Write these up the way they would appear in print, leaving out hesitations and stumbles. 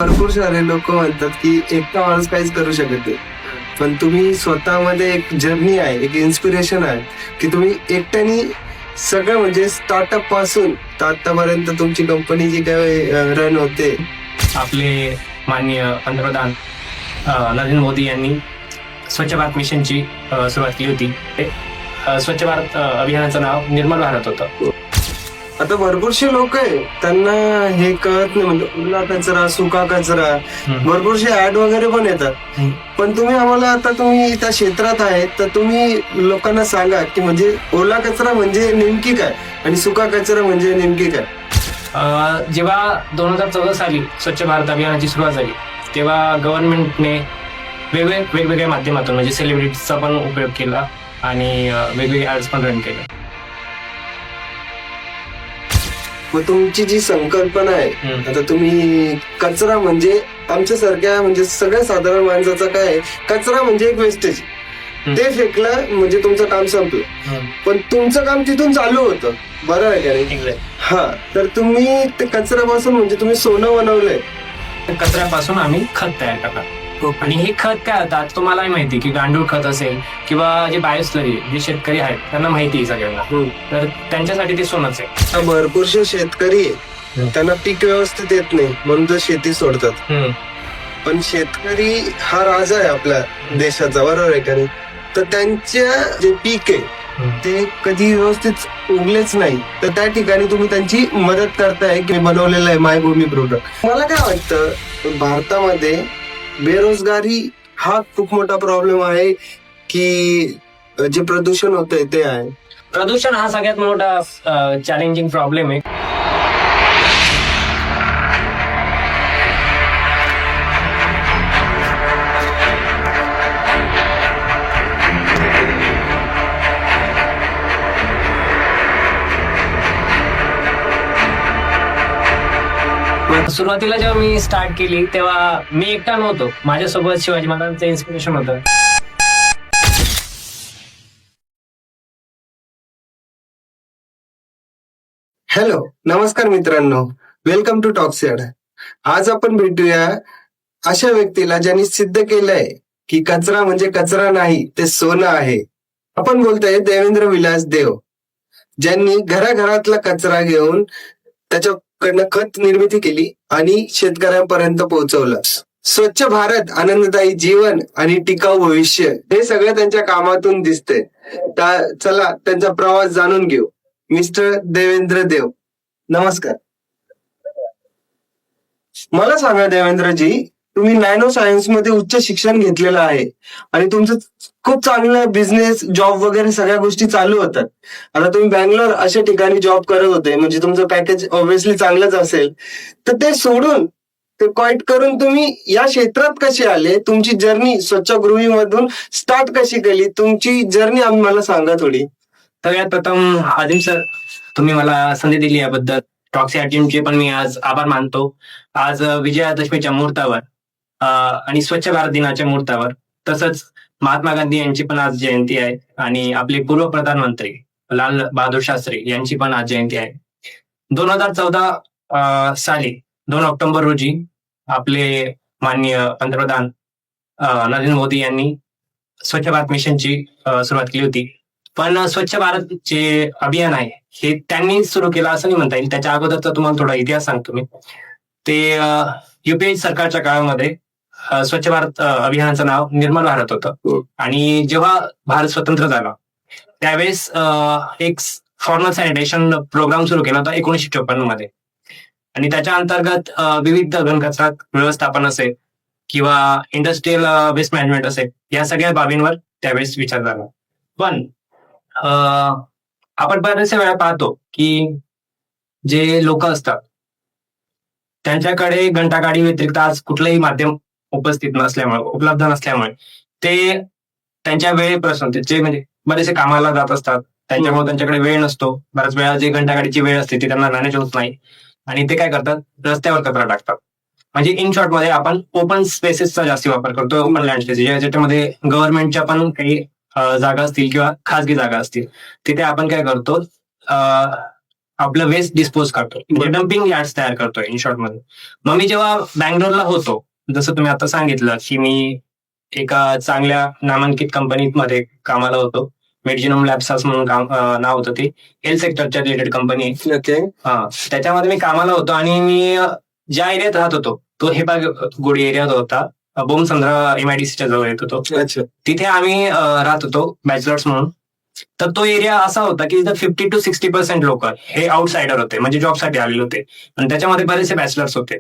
भरपूर सारे लोक म्हणतात की एकटा माणूस काहीच करू शकत नाही, पण तुम्ही स्वतःमध्ये एक जर्नी आहे, एक इन्स्पिरेशन आहे की तुम्ही एकट्याने सगळं म्हणजे स्टार्टअप पासून तर आतापर्यंत तुमची कंपनी जी काय रन होते. आपले माननीय पंतप्रधान नरेंद्र मोदी यांनी स्वच्छ भारत मिशनची सुरुवात केली होती. स्वच्छ भारत अभियानाचं नाव निर्मल भारत होतं. आता भरपूरशे लोक आहे त्यांना हे कळत नाही, म्हणजे ओला कचरा, सुका कचरा, भरपूरशे ऍड वगैरे पण येतात. पण तुम्ही आम्हाला, आता तुम्ही त्या क्षेत्रात आहेत तर तुम्ही लोकांना सांगा की म्हणजे ओला कचरा म्हणजे नेमकी काय आणि सुका कचरा म्हणजे नेमकी काय. जेव्हा 2014 साली स्वच्छ भारत अभियानाची सुरुवात झाली तेव्हा गव्हर्नमेंटने वेगवेगळ्या माध्यमातून म्हणजे सेलिब्रिटीजचा पण उपयोग केला आणि वेगवेगळे ऍड्स पण रन केले. मग तुमची जी संकल्पना आहे, आता तुम्ही कचरा म्हणजे आमच्यासारख्या म्हणजे सगळ्या साधारण माणसाचा काय आहे, कचरा म्हणजे एक वेस्टेज, ते फेकलं म्हणजे तुमचं काम संपलं. पण तुमचं काम तिथून चालू होतं, बरोबर आहे का नाही? हा, तर तुम्ही ते कचऱ्यापासून म्हणजे तुम्ही सोनं बनवलंय. कचऱ्यापासून आम्ही खत तयार करणार. आणि हे खत काय होतात तुम्हालाही माहिती की गांडूळ खत असेल किंवा जे बायोस्लरी, जे शेतकरी आहेत त्यांना माहिती आहे सगळ्यांना, तर त्यांच्यासाठी ते सोनच आहे. भरपूरशे शेतकरी आहे, त्यांना पीक व्यवस्थित येत नाही म्हणून तर शेती सोडतात. पण शेतकरी हा राजा आहे आपल्या देशाचा, बरोबर आहे का नाही? तर त्यांच्या जे पीक आहे ते कधी व्यवस्थित उगलेच नाही, तर त्या ठिकाणी तुम्ही त्यांची मदत करताय की बनवलेलं आहे मायभूमी प्रोडक्ट. मला काय वाटतं, भारतामध्ये बेरोजगारी हा खूप मोठा प्रॉब्लेम आहे की जे प्रदूषण होतंय ते आहे. प्रदूषण हा सगळ्यात मोठा चॅलेंजिंग प्रॉब्लेम आहे. सुरुवातीला जेव्हा मी स्टार्ट केली तेव्हा मी एकटा नव्हतो, माझ्यासोबत शिवाजी महाराजांचं इन्स्पिरेशन होतं. हॅलो, नमस्कार मित्रांनो, वेलकम टू टॉक्सियाड. आज आपण भेटूया अशा व्यक्तीला ज्यांनी सिद्ध केलंय की कचरा म्हणजे कचरा नाही, ते सोनं आहे. आपण बोलतोय देवेंद्र विलास देव, ज्यांनी घराघरातला कचरा घेऊन त्याच्याकडनं खत निर्मिती केली आणि शेतकऱ्यांपर्यंत पोहोचवलं. स्वच्छ भारत, आनंददायी जीवन आणि टिकाऊ भविष्य, हे सगळं त्यांच्या कामातून दिसतंय. चला त्यांचा प्रवास जाणून घेऊ. मिस्टर देवेंद्र देव, नमस्कार. मला सांगा देवेंद्रजी, तुम्ही नॅनो सायन्स मध्ये उच्च शिक्षण घेतलेलं आहे आणि तुमचं खूप चांगलं बिझनेस, जॉब वगैरे सगळ्या गोष्टी चालू होतात. आता तुम्ही बँगलोर अशा ठिकाणी जॉब करत होते, म्हणजे तुमचं पॅकेज ऑब्व्हियसली चांगलंच असेल, तर ते सोडून ते क्वाईट करून तुम्ही या क्षेत्रात कसे आले? तुमची जर्नी स्वच्छगृहीमधून स्टार्ट कशी केली? तुमची जर्नी आम्हाला सांगा थोडी. सगळ्यात प्रथम आदिम सर, तुम्ही मला संधी दिली याबद्दल टॉक्सियाड टीमचे पण मी आज आभार मानतो. आज विजयादशमीच्या मुहूर्तावर आणि स्वच्छ भारत दिनाच्या मुहूर्तावर, तसंच महात्मा गांधी यांची पण आज जयंती आहे आणि आपले पूर्व प्रधानमंत्री लाल बहादूर शास्त्री यांची पण आज जयंती आहे. 2014 साली 2 ऑक्टोबर रोजी आपले माननीय पंतप्रधान नरेंद्र मोदी यांनी स्वच्छ भारत मिशनची सुरुवात केली होती. पण स्वच्छ भारत जे अभियान आहे हे त्यांनी सुरू केलं असं नाही म्हणता येईल. त्याच्या अगोदरचा तुम्हाला थोडा इतिहास सांगतो मी. ते युपीए सरकारच्या काळामध्ये स्वच्छ भारत अभियानाचं नाव निर्मल भारत होतं. आणि जेव्हा भारत स्वतंत्र झाला त्यावेळेस एक फॉर्मल सॅनिटेशन प्रोग्राम सुरू केला होता 1954 मध्ये. आणि त्याच्या अंतर्गत विविध घनकचरा व्यवस्थापन असेल किंवा इंडस्ट्रीयल वेस्ट मॅनेजमेंट असेल, या सगळ्या बाबींवर त्यावेळेस विचार झाला. पण आपण बऱ्याचशा वेळा पाहतो की जे लोक असतात त्यांच्याकडे घंटागाडी व्यतिरिक्त आज कुठलंही माध्यम उपलब्ध नसल्यामुळे ते त्यांच्या वेळेपासून जे म्हणजे बरेचसे कामाला जात असतात, त्यांच्यामुळे त्यांच्याकडे वेळ नसतो. बऱ्याच वेळा जे घंटागाडीची वेळ असते ती त्यांना मॅनेज होत नाही आणि ते काय करतात, रस्त्यावर कचरा टाकतात. म्हणजे इन शॉर्ट मध्ये आपण ओपन स्पेसेसचा जास्त वापर करतो, ओपन लँड स्पेसेस, ज्याच्यामध्ये गव्हर्नमेंटच्या पण काही जागा असतील किंवा खासगी जागा असतील, तिथे आपण काय करतो, आपलं वेस्ट डिस्पोज करतो, म्हणजे डम्पिंग यार्ड तयार करतोय इन शॉर्ट मध्ये. मग मी जेव्हा बँगलोरला होतो, जसं तुम्ही आता सांगितलं की मी एका चांगल्या नामांकित कंपनीमध्ये कामाला होतो. मेडजिनोम लॅब्स म्हणून नाव होतं, ते हेल्थ सेक्टरच्या रिलेटेड कंपनी आहे. ओके. त्याच्यामध्ये मी कामाला होतो आणि मी ज्या एरियात राहत होतो तो हेबागोडी एरियात होता. बोमसंद्रा MIDCच्या जवळ येत होतो. अच्छा. तिथे आम्ही राहत होतो बॅचलर्स म्हणून. तर तो एरिया असा होता की 50 to 60% लोक हे आउटसाइडर होते, म्हणजे जॉबसाठी आलेले होते, आणि त्याच्यामध्ये बरेचसे बॅचलर्स होते.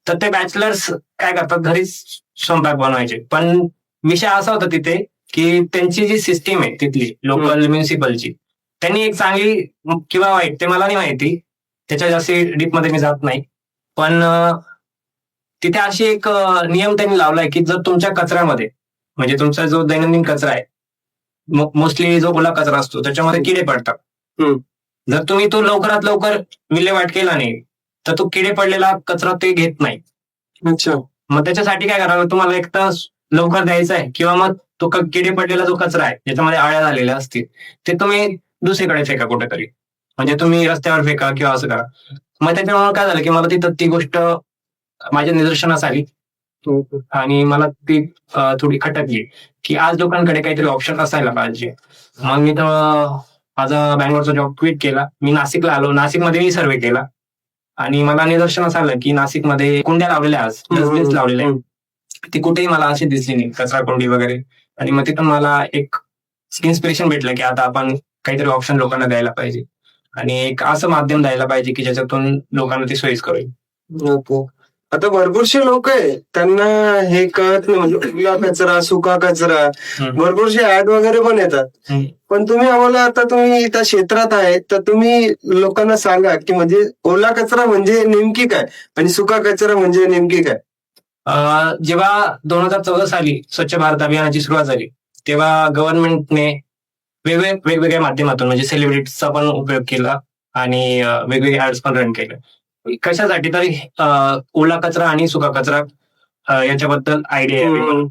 तर ते बॅचलर्स काय करतात, घरीच स्वयंपाक बनवायचे. पण विषय असा होता तिथे की त्यांची जी सिस्टीम आहे तिथली लोकल म्युन्सिपलची, त्यांनी एक चांगली किंवा वाईट ते मला नाही माहिती, त्याच्या जास्त डीप मध्ये मी जात नाही. पण तिथे अशी एक नियम त्यांनी लावलाय की जर तुमच्या कचऱ्यामध्ये, म्हणजे तुमचा जो दैनंदिन कचरा आहे, मोस्टली जो ओला कचरा असतो त्याच्यामध्ये किडे पडतात. जर तुम्ही तो लवकरात लवकर विल्हेवाट केला नाही तर तो किडे पडलेला कचरा ते घेत नाही. अच्छा. मग त्याच्यासाठी काय करावं, तुम्हाला एक तर लवकर द्यायचा आहे, किंवा मग तो किडे पडलेला जो कचरा आहे ज्याच्यामध्ये आळ्या झालेल्या असतील ते तुम्ही दुसरीकडे फेका कुठेतरी, म्हणजे तुम्ही रस्त्यावर फेका किंवा असं करा. मग त्याच्यामुळे काय झालं की मला तिथं ती गोष्ट माझ्या निदर्शनास आली आणि मला ती थोडी खटकली की आज लोकांकडे काहीतरी ऑप्शन असायला पाहिजे. मग मी तर माझा बँगलोरचा जॉब क्विट केला. मी नाशिकला आलो. नाशिकमध्ये मी सर्वे केला आणि मला निदर्शनास आलं की नाशिकमध्ये कुंड्या लावलेल्या, आज डस्टबिन्स लावलेल्या, ती कुठेही मला अशी दिसली नाही, कचरा कोंडी वगैरे. आणि मग तिथून मला एक इन्स्पिरेशन भेटलं की आता आपण काहीतरी ऑप्शन लोकांना द्यायला पाहिजे आणि एक असं माध्यम द्यायला पाहिजे की ज्याच्यातून लोकांना ती सोयीस्कर होईल. ओके. आता भरपूरशे लोक आहे त्यांना हे कळत नाही, म्हणजे ओला कचरा, सुका कचरा, भरपूरशे ऍड वगैरे पण येतात. पण तुम्ही आम्हाला, आता तुम्ही त्या क्षेत्रात आहेत तर तुम्ही लोकांना सांगा की म्हणजे ओला कचरा म्हणजे नेमकी काय आणि सुका कचरा म्हणजे नेमकी काय. जेव्हा 2014 साली स्वच्छ भारत अभियानाची सुरुवात झाली तेव्हा गव्हर्नमेंटने वेगवेगळ्या माध्यमातून, म्हणजे सेलिब्रिटीजचा पण उपयोग केला आणि वेगवेगळे ऍड्स पण रन केले. कशासाठी, तर ओला कचरा आणि सुका कचरा याच्याबद्दल आयडिया आहे.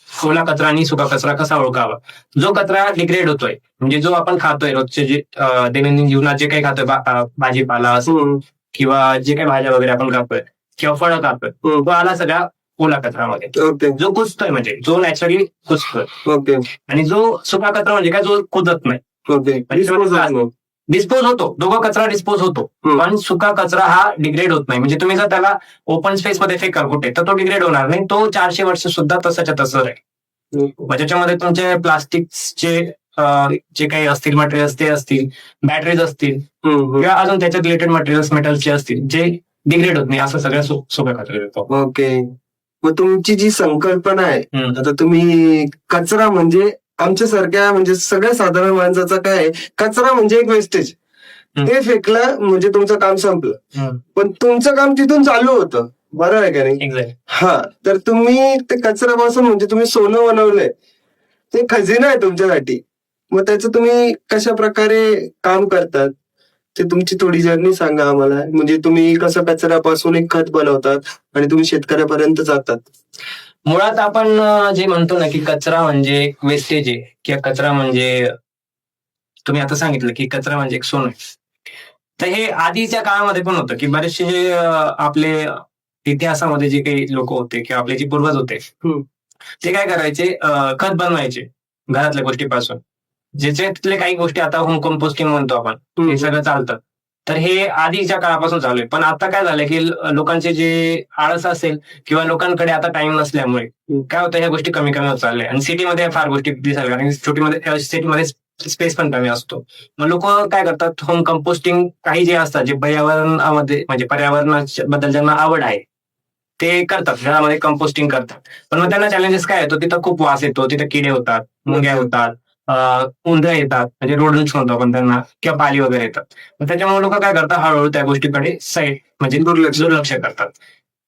ओला कचरा आणि सुका कचरा कसा ओळखावा. जो कचरा डिग्रेड होतोय, म्हणजे जो आपण खातोय रोजचे, जे दैनंदिन जीवनात जे काही खातोय, भाजीपाला असो किंवा जे काही भाज्या वगैरे आपण खातोय किंवा फळं खातोय, तो आला सगळा ओला कचरामध्ये. जो कुजतोय, म्हणजे जो नॅचरली कुजतोय. आणि जो सुका कचरा म्हणजे काय, जो कुजत नाही, डिस्पोज होतो. दोघं कचरा डिस्पोज होतो, पण सुका कचरा हा डिग्रेड होत नाही. म्हणजे तुम्ही जर त्याला ओपन स्पेस मध्ये फेकाल कुठे तर तो डिग्रेड होणार नाही, तो 400 वर्ष सुद्धा तसंच्या तसं राहील. ज्याच्यामध्ये तुमचे प्लास्टिकचे जे काही असतील मटेरियल्स ते असतील, बॅटरीज असतील किंवा अजून त्याच्यात रिलेटेड मटेरियल्स, मेटल्सचे असतील, जे डिग्रेड होत नाही, असं सगळ्या सुका कचरा येतो. ओके. मग तुमची जी संकल्पना आहे, आता तुम्ही कचरा म्हणजे आमच्यासारख्या, म्हणजे सगळ्या साधारण माणसाचा काय आहे, कचरा म्हणजे एक वेस्टेज, ते फेकलं म्हणजे तुमचं काम संपलं. पण तुमचं काम तिथून चालू होतं, बरोबर आहे का नाही. हा, तर तुम्ही ते कचऱ्यापासून म्हणजे तुम्ही सोनं बनवलंय, ते खजिना आहे तुमच्यासाठी. मग त्याचं तुम्ही कशा प्रकारे काम करतात ते तुमची थोडी जर्नी सांगा आम्हाला. म्हणजे तुम्ही कसं कचऱ्यापासून एक खत बनवतात आणि तुम्ही शेतकऱ्यापर्यंत जातात. मुळात आपण जे म्हणतो ना की कचरा म्हणजे वेस्टेज आहे, किंवा कचरा म्हणजे, तुम्ही आता सांगितलं की कचरा म्हणजे एक सोनं आहे, तर हे आधीच्या काळामध्ये पण होतं की बरेचसे जे आपले इतिहासामध्ये जे काही लोक होते किंवा आपले जे पूर्वज होते ते काय करायचे, खत बनवायचे घरातल्या गोष्टीपासून. ज्याच्यातले काही गोष्टी आता होम कंपोस्टिंग म्हणतो आपण, हे सगळं चालतं. तर हे आधीच्या काळापासून चालू आहे. पण आता काय झालं की लोकांचे जे आळस असेल किंवा लोकांकडे आता टाइम नसल्यामुळे काय होतं, ह्या गोष्टी कमी कमी होत चालल्या. आणि सिटीमध्ये फार गोष्टी दिसायला, कारण सिटीमध्ये स्पेस पण कमी असतो. मग लोक काय करतात, होम कंपोस्टिंग काही जे असतात, जे पर्यावरणामध्ये, म्हणजे पर्यावरणाबद्दल ज्यांना आवड आहे ते करतात, घरामध्ये कंपोस्टिंग करतात. पण मग त्यांना चॅलेंजेस काय येतो, तिथं खूप वास येतो, तिथं किडे होतात, मुंग्या होतात, उंदरं येतात, म्हणजे रोडन्स म्हणतो आपण त्यांना, किंवा पाली वगैरे येतात. मग त्याच्यामुळे लोक काय करतात, हळूहळू त्या गोष्टीकडे म्हणजे दुर्लक्ष करतात.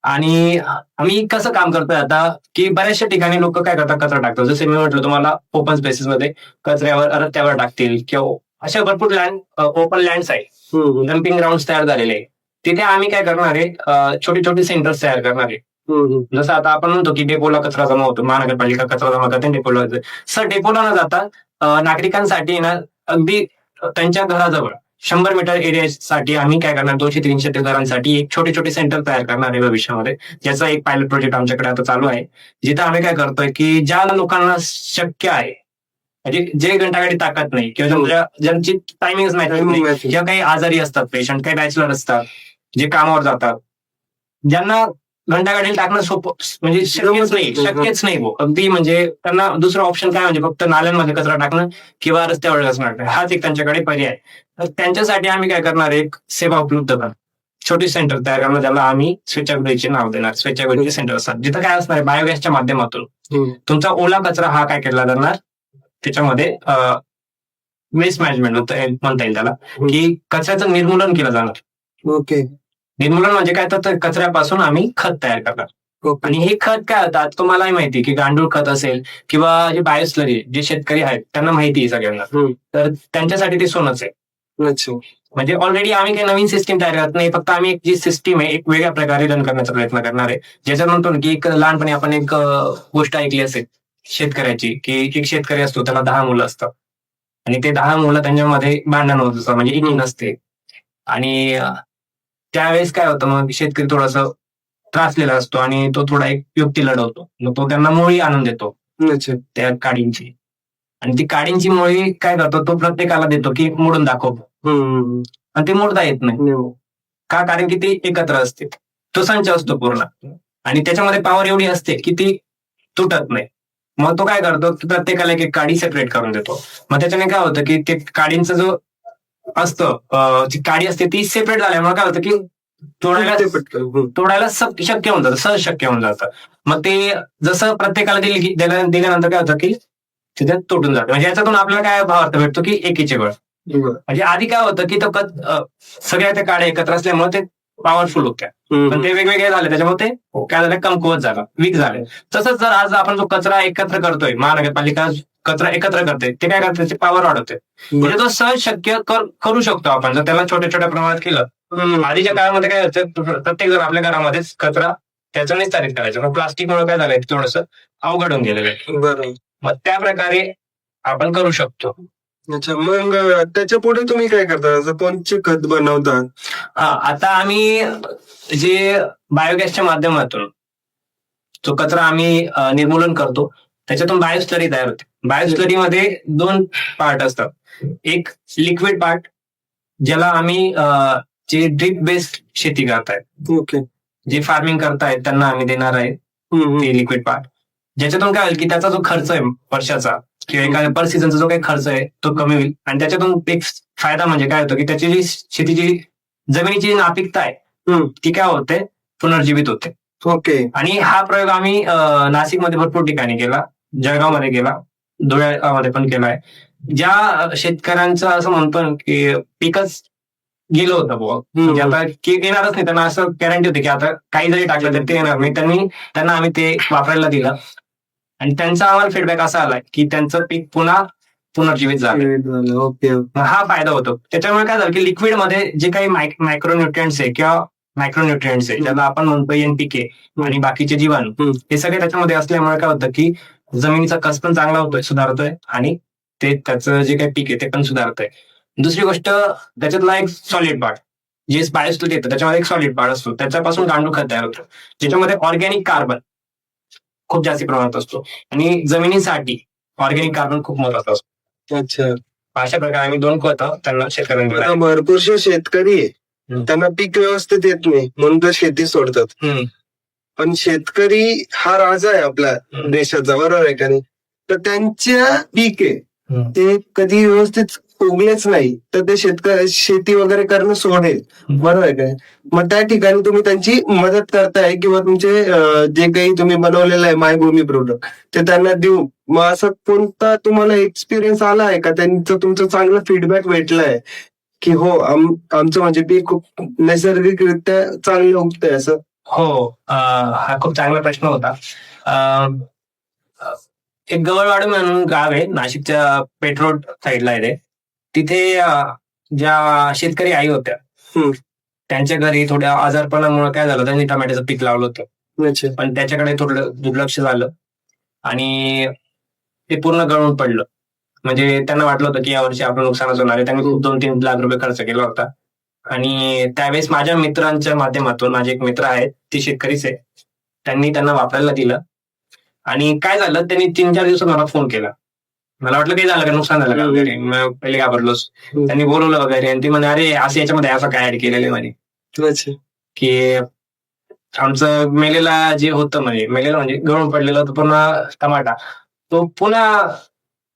आणि आम्ही कसं काम करतोय आता की बऱ्याचशा ठिकाणी लोक काय करतात, कचरा टाकतात. जसे मी म्हटलं तुम्हाला, ओपन स्पेसेस मध्ये कचऱ्यावर रस्त्यावर टाकतील, किंवा अशा भरपूर ओपन लँड्स आहे, डम्पिंग ग्राउंड तयार झालेले आहे. तिथे आम्ही काय करणार आहे, छोटे छोटे सेंटर्स तयार करणार आहे. जसं आता आपण म्हणतो की डेपोला कचरा जमा होतो, महानगरपालिका कचरा जमा करते, डेपोला डेपोला न जाता नागरिकांसाठी ना, अगदी त्यांच्या घराजवळ 100 मीटर एरियासाठी आम्ही काय करणार, 200-300 घरांसाठी एक छोटे छोटे सेंटर तयार करणार आहे भविष्यामध्ये. ज्याचा एक पायलट प्रोजेक्ट आमच्याकडे आता चालू आहे, जिथं आम्ही काय करतोय की ज्या लोकांना शक्य आहे, म्हणजे जे घंटागाडी ताकद नाही किंवा ज्यांची टायमिंग नाही किंवा काही आजारी असतात पेशंट, काही बॅचलर असतात, जे कामावर जातात, ज्यांना घंटागाडीला टाकणं सोपं म्हणजे शक्यच नाही भाऊ. अगदी म्हणजे त्यांना दुसरं ऑप्शन काय म्हणजे फक्त नाल्यांमध्ये कचरा टाकणं किंवा रस्त्यावर कचरा टाकणं, हाच एक त्यांच्याकडे पर्याय. तर त्यांच्यासाठी आम्ही काय करणार, एक सेवा उपलब्ध करणार, छोटी सेंटर तयार करणार, ज्याला आम्ही स्वच्छागृहीचे नाव देणार. स्वच्छागृही सेंटर असतात जिथं काय असणार, बायोगॅसच्या माध्यमातून तुमचा ओला कचरा हा काय केला जाणार, त्याच्यामध्ये वेस्ट मॅनेजमेंट म्हणता येईल त्याला, की कचऱ्याचं निर्मूलन केलं जाणार. ओके. निर्मूलन म्हणजे काय, तर कचऱ्यापासून आम्ही खत तयार करणार. आणि हे खत काय होतं, तुम्हालाही माहिती की गांडूळ खत असेल किंवा जे बायोस्लरी, जे शेतकरी आहेत त्यांना माहिती आहे सगळ्यांना, तर त्यांच्यासाठी ते सोनच आहे. म्हणजे ऑलरेडी आम्ही काही नवीन सिस्टीम तयार करत नाही, फक्त आम्ही एक जी सिस्टीम आहे एक वेगळ्या प्रकारे रन करण्याचा प्रयत्न करणार आहे. ज्याच्यात म्हणतो ना की एक लहानपणी आपण एक गोष्ट ऐकली असेल शेतकऱ्याची, की एक शेतकरी असतो, त्याला 10 मुलं असतात आणि ते 10 मुलं त्यांच्यामध्ये भांडण होत असतं, म्हणजे एकी नसते. आणि त्यावेळेस काय होतं, मग शेतकरी थोडासा त्रासलेला असतो आणि तो थोडा एक युक्ती लढवतो, मग तो त्यांना मोळी आणून देतो त्या काडींची. आणि ती काडींची मोळी काय करतो, तो प्रत्येकाला देतो की मोडून दाखवतो, आणि ते मोडता येत नाही का, कारण की ती एकत्र असते, तो संच असतो पूर्ण, आणि त्याच्यामध्ये पॉवर एवढी असते की ती तुटत नाही. मग तो काय करतो, प्रत्येकाला एक काडी सेपरेट करून देतो. मग त्याच्याने काय होतं की ते काडींचा जो असतं, जी काडी असते ती सेपरेट झाल्यामुळे काय होतं की तोडायला शक्य होऊन जातं, सहज शक्य होऊन जातं. मग ते जसं प्रत्येकाला दिल्यानंतर काय होतं की तिथे तुटून जातं. म्हणजे याच्यातून आपल्याला काय भावार्थ भेटतो की एकीचे बळ. म्हणजे आधी काय होतं की तो सगळ्या त्या काड्या एकत्र असल्यामुळे ते पॉवरफुल होत्या, पण ते वेगवेगळे झाले, त्याच्यामुळे ते काय झालं, कमकुवत झालं, वीक झाले. तसंच जर आज आपण जो कचरा एकत्र करतोय, महानगरपालिका कचरा एकत्र करते, ते काय करते, त्याची पॉवर वाढवते. म्हणजे तो सहज शक्य करू शकतो आपण जर त्याला छोट्या छोट्या प्रमाणात केलं. आधीच्या काळामध्ये काय होतं, प्रत्येक जण आपल्या घरामध्येच कचरा त्याचं निस्तारित करायचं. मग प्लास्टिकमुळे काय झालंय, थोडस अवघड होऊन गेलेलं आहे. बरोबर. मग त्या प्रकारे आपण करू शकतो. अच्छा, मग त्याच्या पुढे तुम्ही काय करता, कोणचे खत बनवता? आता आम्ही जे बायोगॅसच्या माध्यमातून जो कचरा आम्ही निर्मूलन करतो, त्याच्यातून बायोस्लरी तयार होते. बायोस्लरीमध्ये 2 पार्ट असतात. एक लिक्विड पार्ट, ज्याला आम्ही जे ड्रिप बेस्ड शेती करतायत, ओके, जे फार्मिंग करतायत त्यांना आम्ही देणार आहे ते लिक्विड पार्ट, ज्याच्यातून काय होईल की त्याचा जो खर्च आहे वर्षाचा किंवा एखाद्या पर सीझनचा जो काही खर्च आहे तो कमी होईल. आणि त्याच्यातून एक फायदा म्हणजे काय होतो की त्याची जी शेतीची जमिनीची नापीकता आहे ती काय होते, पुनर्जीवित होते. ओके. आणि हा प्रयोग आम्ही नाशिकमध्ये भरपूर ठिकाणी केला, जळगावमध्ये केला, धुळ्यामध्ये पण केलाय. ज्या शेतकऱ्यांचं असं म्हणतो की पिकच गेलं होतं बुवा, म्हणजे आता येणारच नाही, त्यांना असं गॅरंटी होती की आता काही जरी टाकलं तर ते येणार नाही, त्यांना आम्ही ते वापरायला दिलं आणि त्यांचा आम्हाला फीडबॅक असा आलाय की त्यांचं पीक पुन्हा पुनर्जीवित झालं. ओके. हा फायदा होतो. त्याच्यामुळे काय झालं की लिक्विड मध्ये जे काही मायक्रोन्युट्रिएंट्स आहे किंवा मायक्रोन्युट्रिएंट्स आहे, ज्याला आपण म्हणतो एनपीके आणि बाकीचे जीवाणू, हे सगळे त्याच्यामध्ये असल्यामुळे काय होतं की जमिनीचा कस पण चांगला होतोय, सुधारतोय, आणि ते त्याचं जे काही पीक आहे ते पण सुधारतंय. दुसरी गोष्ट, त्याच्यातला एक सॉलिड पार्ट, जे बायोस्लरी येतं त्याच्यामध्ये एक सॉलिड पार्ट असतो, त्याच्यापासून गांडूळ खत तयार होतं, ज्याच्यामध्ये ऑर्गॅनिक कार्बन खूप जास्त प्रमाणात असतो आणि जमिनीसाठी ऑर्गॅनिक कार्बन खूप महत्वाचा असतो. अच्छा, अशा प्रकारे आम्ही 2 खत त्यांना शेतकऱ्यांना. भरपूरशे शेतकरी त्यांना पीक व्यवस्थित येत नाही म्हणून तर शेती सोडतात. पण शेतकरी हा राजा आहे आपल्या देशाचा, बरोबर आहे का नाही? तर त्यांच्या पीक आहे ते कधी व्यवस्थित उगलेच नाही तर ते शेती वगैरे करणं सोडेल, बरोबर आहे काय? मग त्या ठिकाणी तुम्ही त्यांची मदत करताय किंवा तुमचे जे काही तुम्ही बनवलेलं आहे मायभूमी प्रोडक्ट ते त्यांना देऊ. मग असं कोणता तुम्हाला एक्सपिरियन्स आला आहे का, त्यांचं तुमचं चांगला फीडबॅक भेटलाय की हो आमचं म्हणजे पीक खूप नैसर्गिकरित्या चांगलं उगतंय असं? हो, हा खूप चांगला प्रश्न होता. एक गवळवाडी म्हणून गाव आहे, नाशिकच्या पेट्रोल साईडला आहे. तिथे ज्या शेतकरी आई होत्या त्यांच्या घरी थोड्या आजारपणामुळे काय झालं, त्यांनी टोमॅटोचं पीक लावलं होतं, पण त्याच्याकडे थोडं दुर्लक्ष झालं आणि ते पूर्ण गळून पडलं. म्हणजे त्यांना वाटलं होतं की यावर्षी आपलं नुकसानच होणार आहे. त्यांनी खूप 2-3 लाख रुपये खर्च केला होता. आणि त्यावेळेस माझ्या मित्रांच्या माध्यमातून, माझे एक मित्र आहेत, ते शेतकरीच आहे. त्यांनी त्यांना वापरायला दिलं आणि काय झालं, त्यांनी 3-4 दिवसात मला फोन केला. मला वाटलं काही झालं का, नुकसान झालं का वगैरे. मग पहिले घाबरलोच. त्यांनी बोलवलं वगैरे आणि ते म्हणे, "अरे असं याच्यामध्ये असं काय ऍड केलेलं आहे?" म्हणे, अच्छा. की आमचं मेलेला जे होतं, मेलेलं म्हणजे गळून पडलेलं होतं पूर्ण टमाटा, तो पुन्हा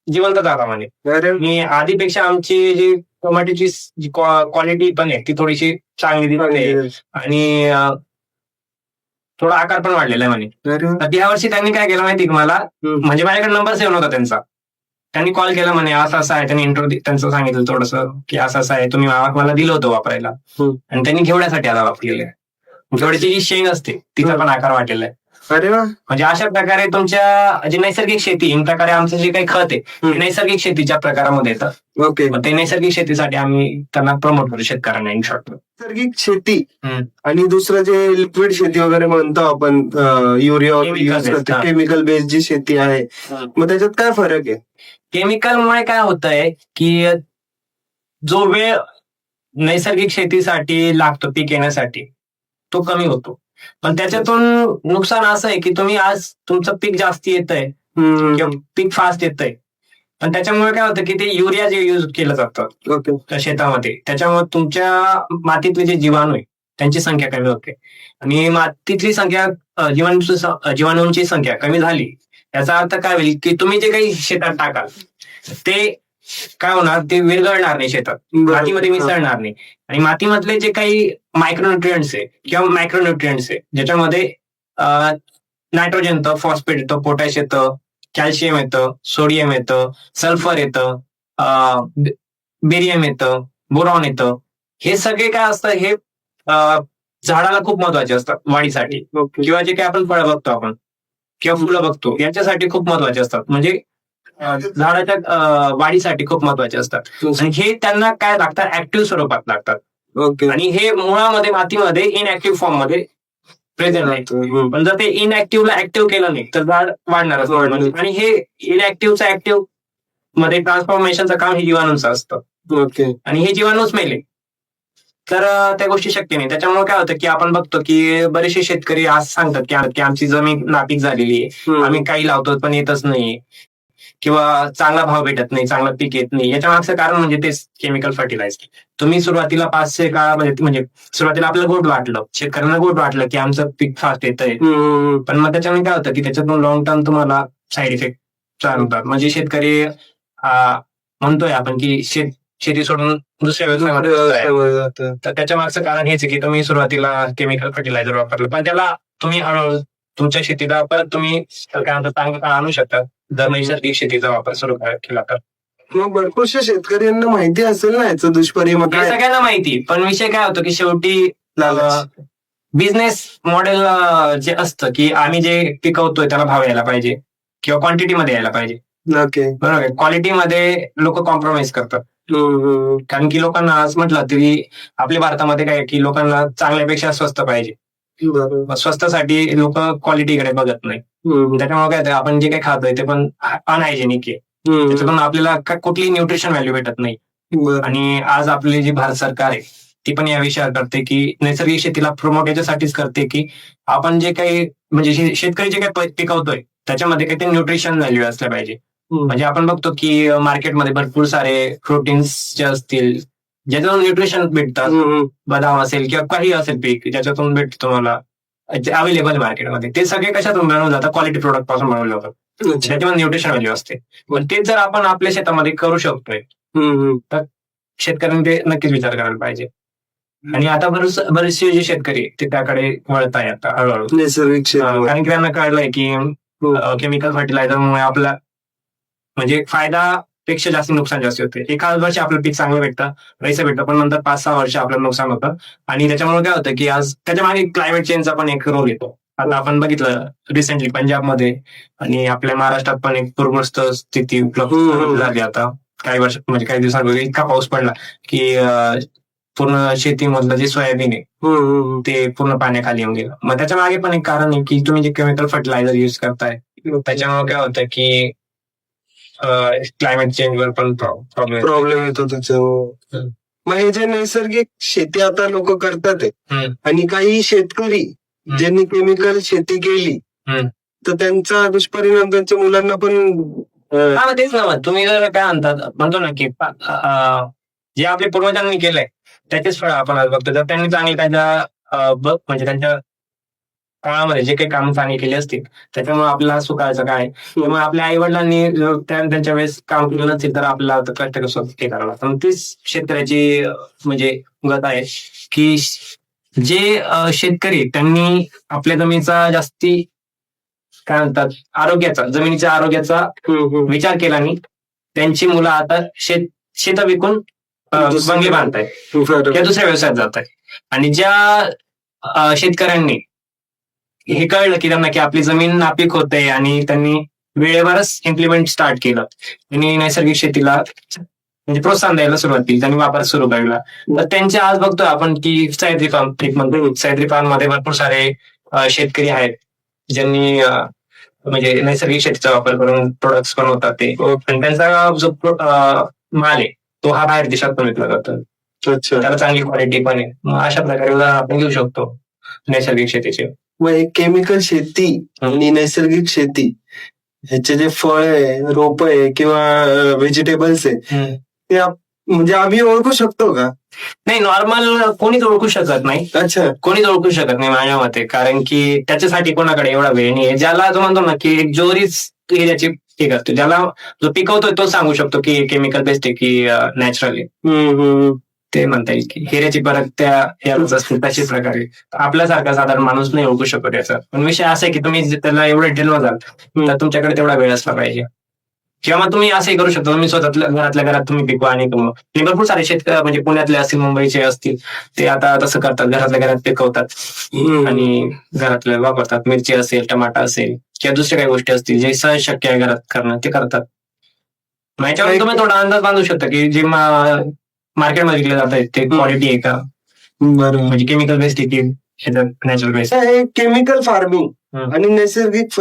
जिवंत झाला म्हणे. अरे आणि आधीपेक्षा आमची जी टोमॅटोची जी क्वालिटी पण आहे ती थोडीशी चांगली दिसते आणि थोडा आकार पण वाढलेला आहे म्हणे. अरे वा. तर यावर्षी त्यांनी काय केलं माहिती का मला, म्हणजे माझ्याकडे नंबर सेव्ह नव्हता त्यांचा. त्यांनी कॉल केला म्हणे, असं असं आहे. त्यांनी इंट्रो त्यांचं सांगितलं थोडंसं की असं असं आहे, तुम्ही मला दिलं होतं वापरायला. आणि त्यांनी घेवड्यासाठी आता वापरलेलं आहे. घेवड्याची जी शेंग असते तिचा पण आकार वाढलेला आहे. अरे वा. म्हणजे अशा प्रकारे तुमच्या जी नैसर्गिक शेती, इन प्रकारे आमचं जे काही खत आहे ते नैसर्गिक शेतीच्या प्रकारामध्ये येतं. ओके. मग ते नैसर्गिक शेतीसाठी आम्ही त्यांना प्रमोट करू शेतकऱ्यांना इन शॉर्ट. नैसर्गिक शेती आणि दुसरं जे लिक्विड शेती वगैरे म्हणतो आपण, युरिया Chemical based, हा. केमिकल बेस्ड जी शेती आहे, मग त्याच्यात काय फरक आहे? केमिकलमुळे काय होतंय की जो वेळ नैसर्गिक शेतीसाठी लागतो पीक येण्यासाठी तो कमी होतो. पण त्याच्यातून नुकसान असं आहे की तुम्ही आज तुमचं पीक जास्त येतंय किंवा पीक फास्ट येतंय, पण त्याच्यामुळे काय होतं की ते युरिया जे युज केलं जातं ओके. त्या शेतामध्ये, त्याच्यामुळे तुमच्या मातीतले जे जीवाणू आहे त्यांची संख्या कमी होते आणि मातीतली संख्या जीवाणूंची संख्या कमी झाली, याचा अर्थ काय होईल की तुम्ही जे काही शेतात टाकाल ते काय होणार, ते विरघळणार नाही शेतात, मातीमध्ये मिसळणार नाही. आणि मातीमधले जे काही मायक्रोन्युट्रियंट्स आहे किंवा मायक्रोन्युट्रियंट्स आहे ज्याच्यामध्ये नायट्रोजन येतं, फॉस्फेट येतं, पोटॅश येतं, कॅल्शियम येतं, सोडियम येतं, सल्फर येतं, बेरियम येतं, बोरॉन येतं, हे सगळे काय असतं, हे झाडाला खूप महत्वाचे असतात वाढीसाठी. किंवा जे काही आपण फळं बघतो आपण किंवा फुलं बघतो याच्यासाठी खूप महत्वाचे असतात. म्हणजे झाडाच्या वाढीसाठी खूप महत्वाचे असतात. आणि हे त्यांना काय लागतात, ऍक्टिव्ह स्वरूपात लागतात. ओके. आणि हे मुळामध्ये मातीमध्ये इनऍक्टिव्ह फॉर्म मध्ये प्रेझेंट आहे. पण जर ते इनऍक्टिव्हला ऍक्टिव्ह केलं नाही तर झाड वाढणारच नाही. आणि हे इनऍक्टिव्हचं ऍक्टिव्ह मध्ये ट्रान्सफॉर्मेशनचं काम हे जीवाणूंचं असतं. ओके. आणि हे जीवाणूच मेले तर त्या गोष्टी शक्य नाही. त्याच्यामुळे काय होतं की आपण बघतो की बरेचसे शेतकरी आज सांगतात की आमची जमीन नापीक झालेली आहे, आम्ही काही लावतो पण येतच नाही किंवा चांगला भाव भेटत नाही, चांगलं पीक येत नाही. याच्या मागचं कारण म्हणजे तेच केमिकल फर्टिलायझर. तुम्ही सुरुवातीला 500 काळामध्ये म्हणजे सुरुवातीला आपल्याला गोड वाटलं, शेतकऱ्यांना गोड वाटलं की आमचं पीक फास्ट येतंय, पण मग त्याच्यामुळे काय होतं की त्याच्यातून लॉंग टर्म तुम्हाला साईड इफेक्ट जाणवतात. म्हणजे शेतकरी म्हणतोय आपण की शेती सोडून दुसऱ्या व्यवसायामध्ये, तर त्याच्या मागचं कारण हेच आहे की तुम्ही सुरुवातीला केमिकल फर्टिलायझर वापरलं, पण त्याला तुम्ही हळूहळू तुमच्या शेतीला परत तुम्ही काय म्हणतात चांगलं आणू शकता जर नैसर्गिक शेतीचा वापर सुरू केला तर. मग भरपूरशा शेतकऱ्यांना माहिती असेल ना याचं दुष्परिणाम हे काय? सगळ्यांना माहिती, पण विषय काय होतो की शेवटी बिझनेस मॉडेल जे असतं की आम्ही जे पिकवतोय त्याला भाव यायला पाहिजे किंवा क्वांटिटीमध्ये यायला पाहिजे. ओके. बरोबर आहे. क्वालिटीमध्ये लोक कॉम्प्रोमाइज करतात. कारण की लोकांना आज म्हटलं तरी आपल्या भारतामध्ये काय की लोकांना चांगल्यापेक्षा स्वस्त पाहिजे. स्वस्तासाठी लोक क्वालिटीकडे बघत नाही. त्याच्यामुळे काय आपण जे काही खातोय ते पण अनहायजेनिक आहे. त्याच्यातून आपल्याला कुठलीही न्यूट्रिशन व्हॅल्यू भेटत नाही. आणि आज आपली जी भारत सरकार आहे ती पण या विषयावर करते की नैसर्गिक शेतीला प्रमोट याच्यासाठीच करते की आपण जे काही म्हणजे शेतकरी जे काही पिकवतोय त्याच्यामध्ये काही न्यूट्रिशन व्हॅल्यू असल्या पाहिजे. म्हणजे आपण बघतो की मार्केटमध्ये भरपूर सारे प्रोटीन्स जे असतील ज्याच्यातून न्यूट्रिशन भेटतात, बदाम असेल किंवा काही असेल पीक ज्याच्यातून भेटतं तुम्हाला अवेलेबल मार्केटमध्ये, ते सगळे कशातून बनवलं जातं, क्वालिटी प्रोडक्ट पासून बनवलं जातं. त्याच्यामध्ये न्यूट्रिशन व्हॅल्यू असते. पण तेच जर आपण आपल्या शेतामध्ये करू शकतोय तर शेतकऱ्यांनी ते नक्कीच विचार करायला पाहिजे. आणि आता बरेचसे जे शेतकरी ते त्याकडे वळत आहे आता हळूहळू नैसर्गिक शेती. कारण की त्यांना कळलंय की केमिकल फर्टिलायझरमुळे आपला म्हणजे फायदापेक्षा जास्त नुकसान जास्त होते. एका वर्षी आपलं पीक चांगलं भेटतं, पैसे भेटतं, पण नंतर 5-6 वर्ष आपलं नुकसान होतं. आणि त्याच्यामुळे काय होतं की आज त्याच्या मागे क्लायमेट चेंजचा पण एक रोल येतो. आता आपण बघितलं रिसेंटली पंजाबमध्ये आणि आपल्या महाराष्ट्रात पण एक पूरग्रस्त स्थिती उपलब्ध झाली. आता काही वर्ष म्हणजे काही दिवसांपूर्वी इतका पाऊस पडला की पूर्ण शेतीमधलं जे सोयाबीन आहे ते पूर्ण पाण्याखाली येऊन गेलं. मग त्याच्या मागे पण एक कारण आहे की तुम्ही जे केमिकल फर्टिलायझर युज करताय त्याच्यामुळे काय होतं की क्लायमेट चेंजवर पण प्रॉब्लेम प्रॉब्लेम येतो त्याच्यामुळे. हम्म. मग हे जे नैसर्गिक शेती आता लोक करतात आहे, हम्म. आणि काही शेतकरी ज्यांनी केमिकल शेती केली, हम्म. तर त्यांचा दुष्परिणाम त्यांच्या मुलांना पण हा मग तेच ना, मग तुम्ही जर काय म्हणतो ना की जे आपल्या पूर्वजांनी केलंय त्याचेच फळ आपण आज बघतो. जर त्यांनी चांगली म्हणजे त्यांच्या काळामध्ये जे काही काम चांगली केली असतील त्याच्यामुळे आपल्याला सुखायचं काय, त्यामुळे आपल्या आई वडिलांनी त्यांच्या वेळेस काम केलं नसेल तर आपल्याला आता कष्ट कसं ते करावं लागतं. मग तीच शेतकऱ्याची म्हणजे गत आहे की जे शेतकरी त्यांनी आपल्या जमिनीचा जास्ती काय म्हणतात आरोग्याचा, जमिनीच्या आरोग्याचा विचार केला नाही, त्यांची मुलं आता शेत विकून बंगले बांधतायत किंवा दुसऱ्या व्यवसायात जात आहे. आणि ज्या शेतकऱ्यांनी हे कळलं की त्यांना की आपली जमीन नापीक होते आणि त्यांनी वेळेवरच इम्प्लिमेंट स्टार्ट केलं, त्यांनी नैसर्गिक शेतीला म्हणजे प्रोत्साहन द्यायला सुरुवात केली, त्यांनी वापर सुरू केला, तर त्यांचे आज बघतोय आपण की सह्याद्री फार्म मध्ये भरपूर सारे शेतकरी आहेत ज्यांनी म्हणजे नैसर्गिक शेतीचा वापर करून प्रोडक्ट्स बनवतात ते, आणि त्यांचा जो माल आहे तो हा बाहेर देशात पण विकला जातो. त्याला चांगली क्वालिटी पण आहे. मग अशा प्रकारे उदाहरण आपण घेऊ शकतो नैसर्गिक शेतीचे. मग केमिकल शेती आणि नैसर्गिक शेती ह्याचे जे फळ आहे, रोप आहे किंवा व्हेजिटेबल्स आहे, ते म्हणजे आम्ही ओळखू शकतो का? नाही, नॉर्मल कोणीच ओळखू शकत नाही. अच्छा, कोणीच ओळखू शकत नाही माझ्या मते, कारण की त्याच्यासाठी कोणाकडे एवढा वेळ नाही. ज्याला जो म्हणतो ना की एक जोरीच त्याची ठीक असतो, ज्याला जो पिकवतोय तो सांगू शकतो की केमिकल बेस्ड आहे की नॅचरली. ते म्हणता येईल की हिऱ्याची परत त्या याच असते तशाच प्रकारे. आपल्यासारखा साधारण माणूस नाही ओळखू शकत याचा. पण विषय असा आहे की तुम्ही त्याला एवढं डिटेल जाल तर तुमच्याकडे तेवढा वेळ असला पाहिजे. किंवा मग तुम्ही असंही करू शकता, तुम्ही स्वतःच्या घरातल्या घरात तुम्ही पिकवा आणि कमवा. भरपूर सारे शेतकरी म्हणजे पुण्यातले असतील, मुंबईचे असतील, ते आता तसं करतात, घरातल्या घरात पिकवतात आणि घरातल्या वापरतात. मिरची असेल, टमाटा असेल किंवा दुसऱ्या काही गोष्टी असतील जे सहज शक्य आहे घरात करणं, ते करतात. याच्यावर तुम्ही थोडा अंदाज बांधू शकता की जे मार्केटमध्ये विकले जात आहेत ते क्वालिटी आहे का, बरोबर. म्हणजे केमिकल बेस्ड आहे की नॅचरल बेस्ड. केमिकल फार्मिंग आणि नैसर्गिक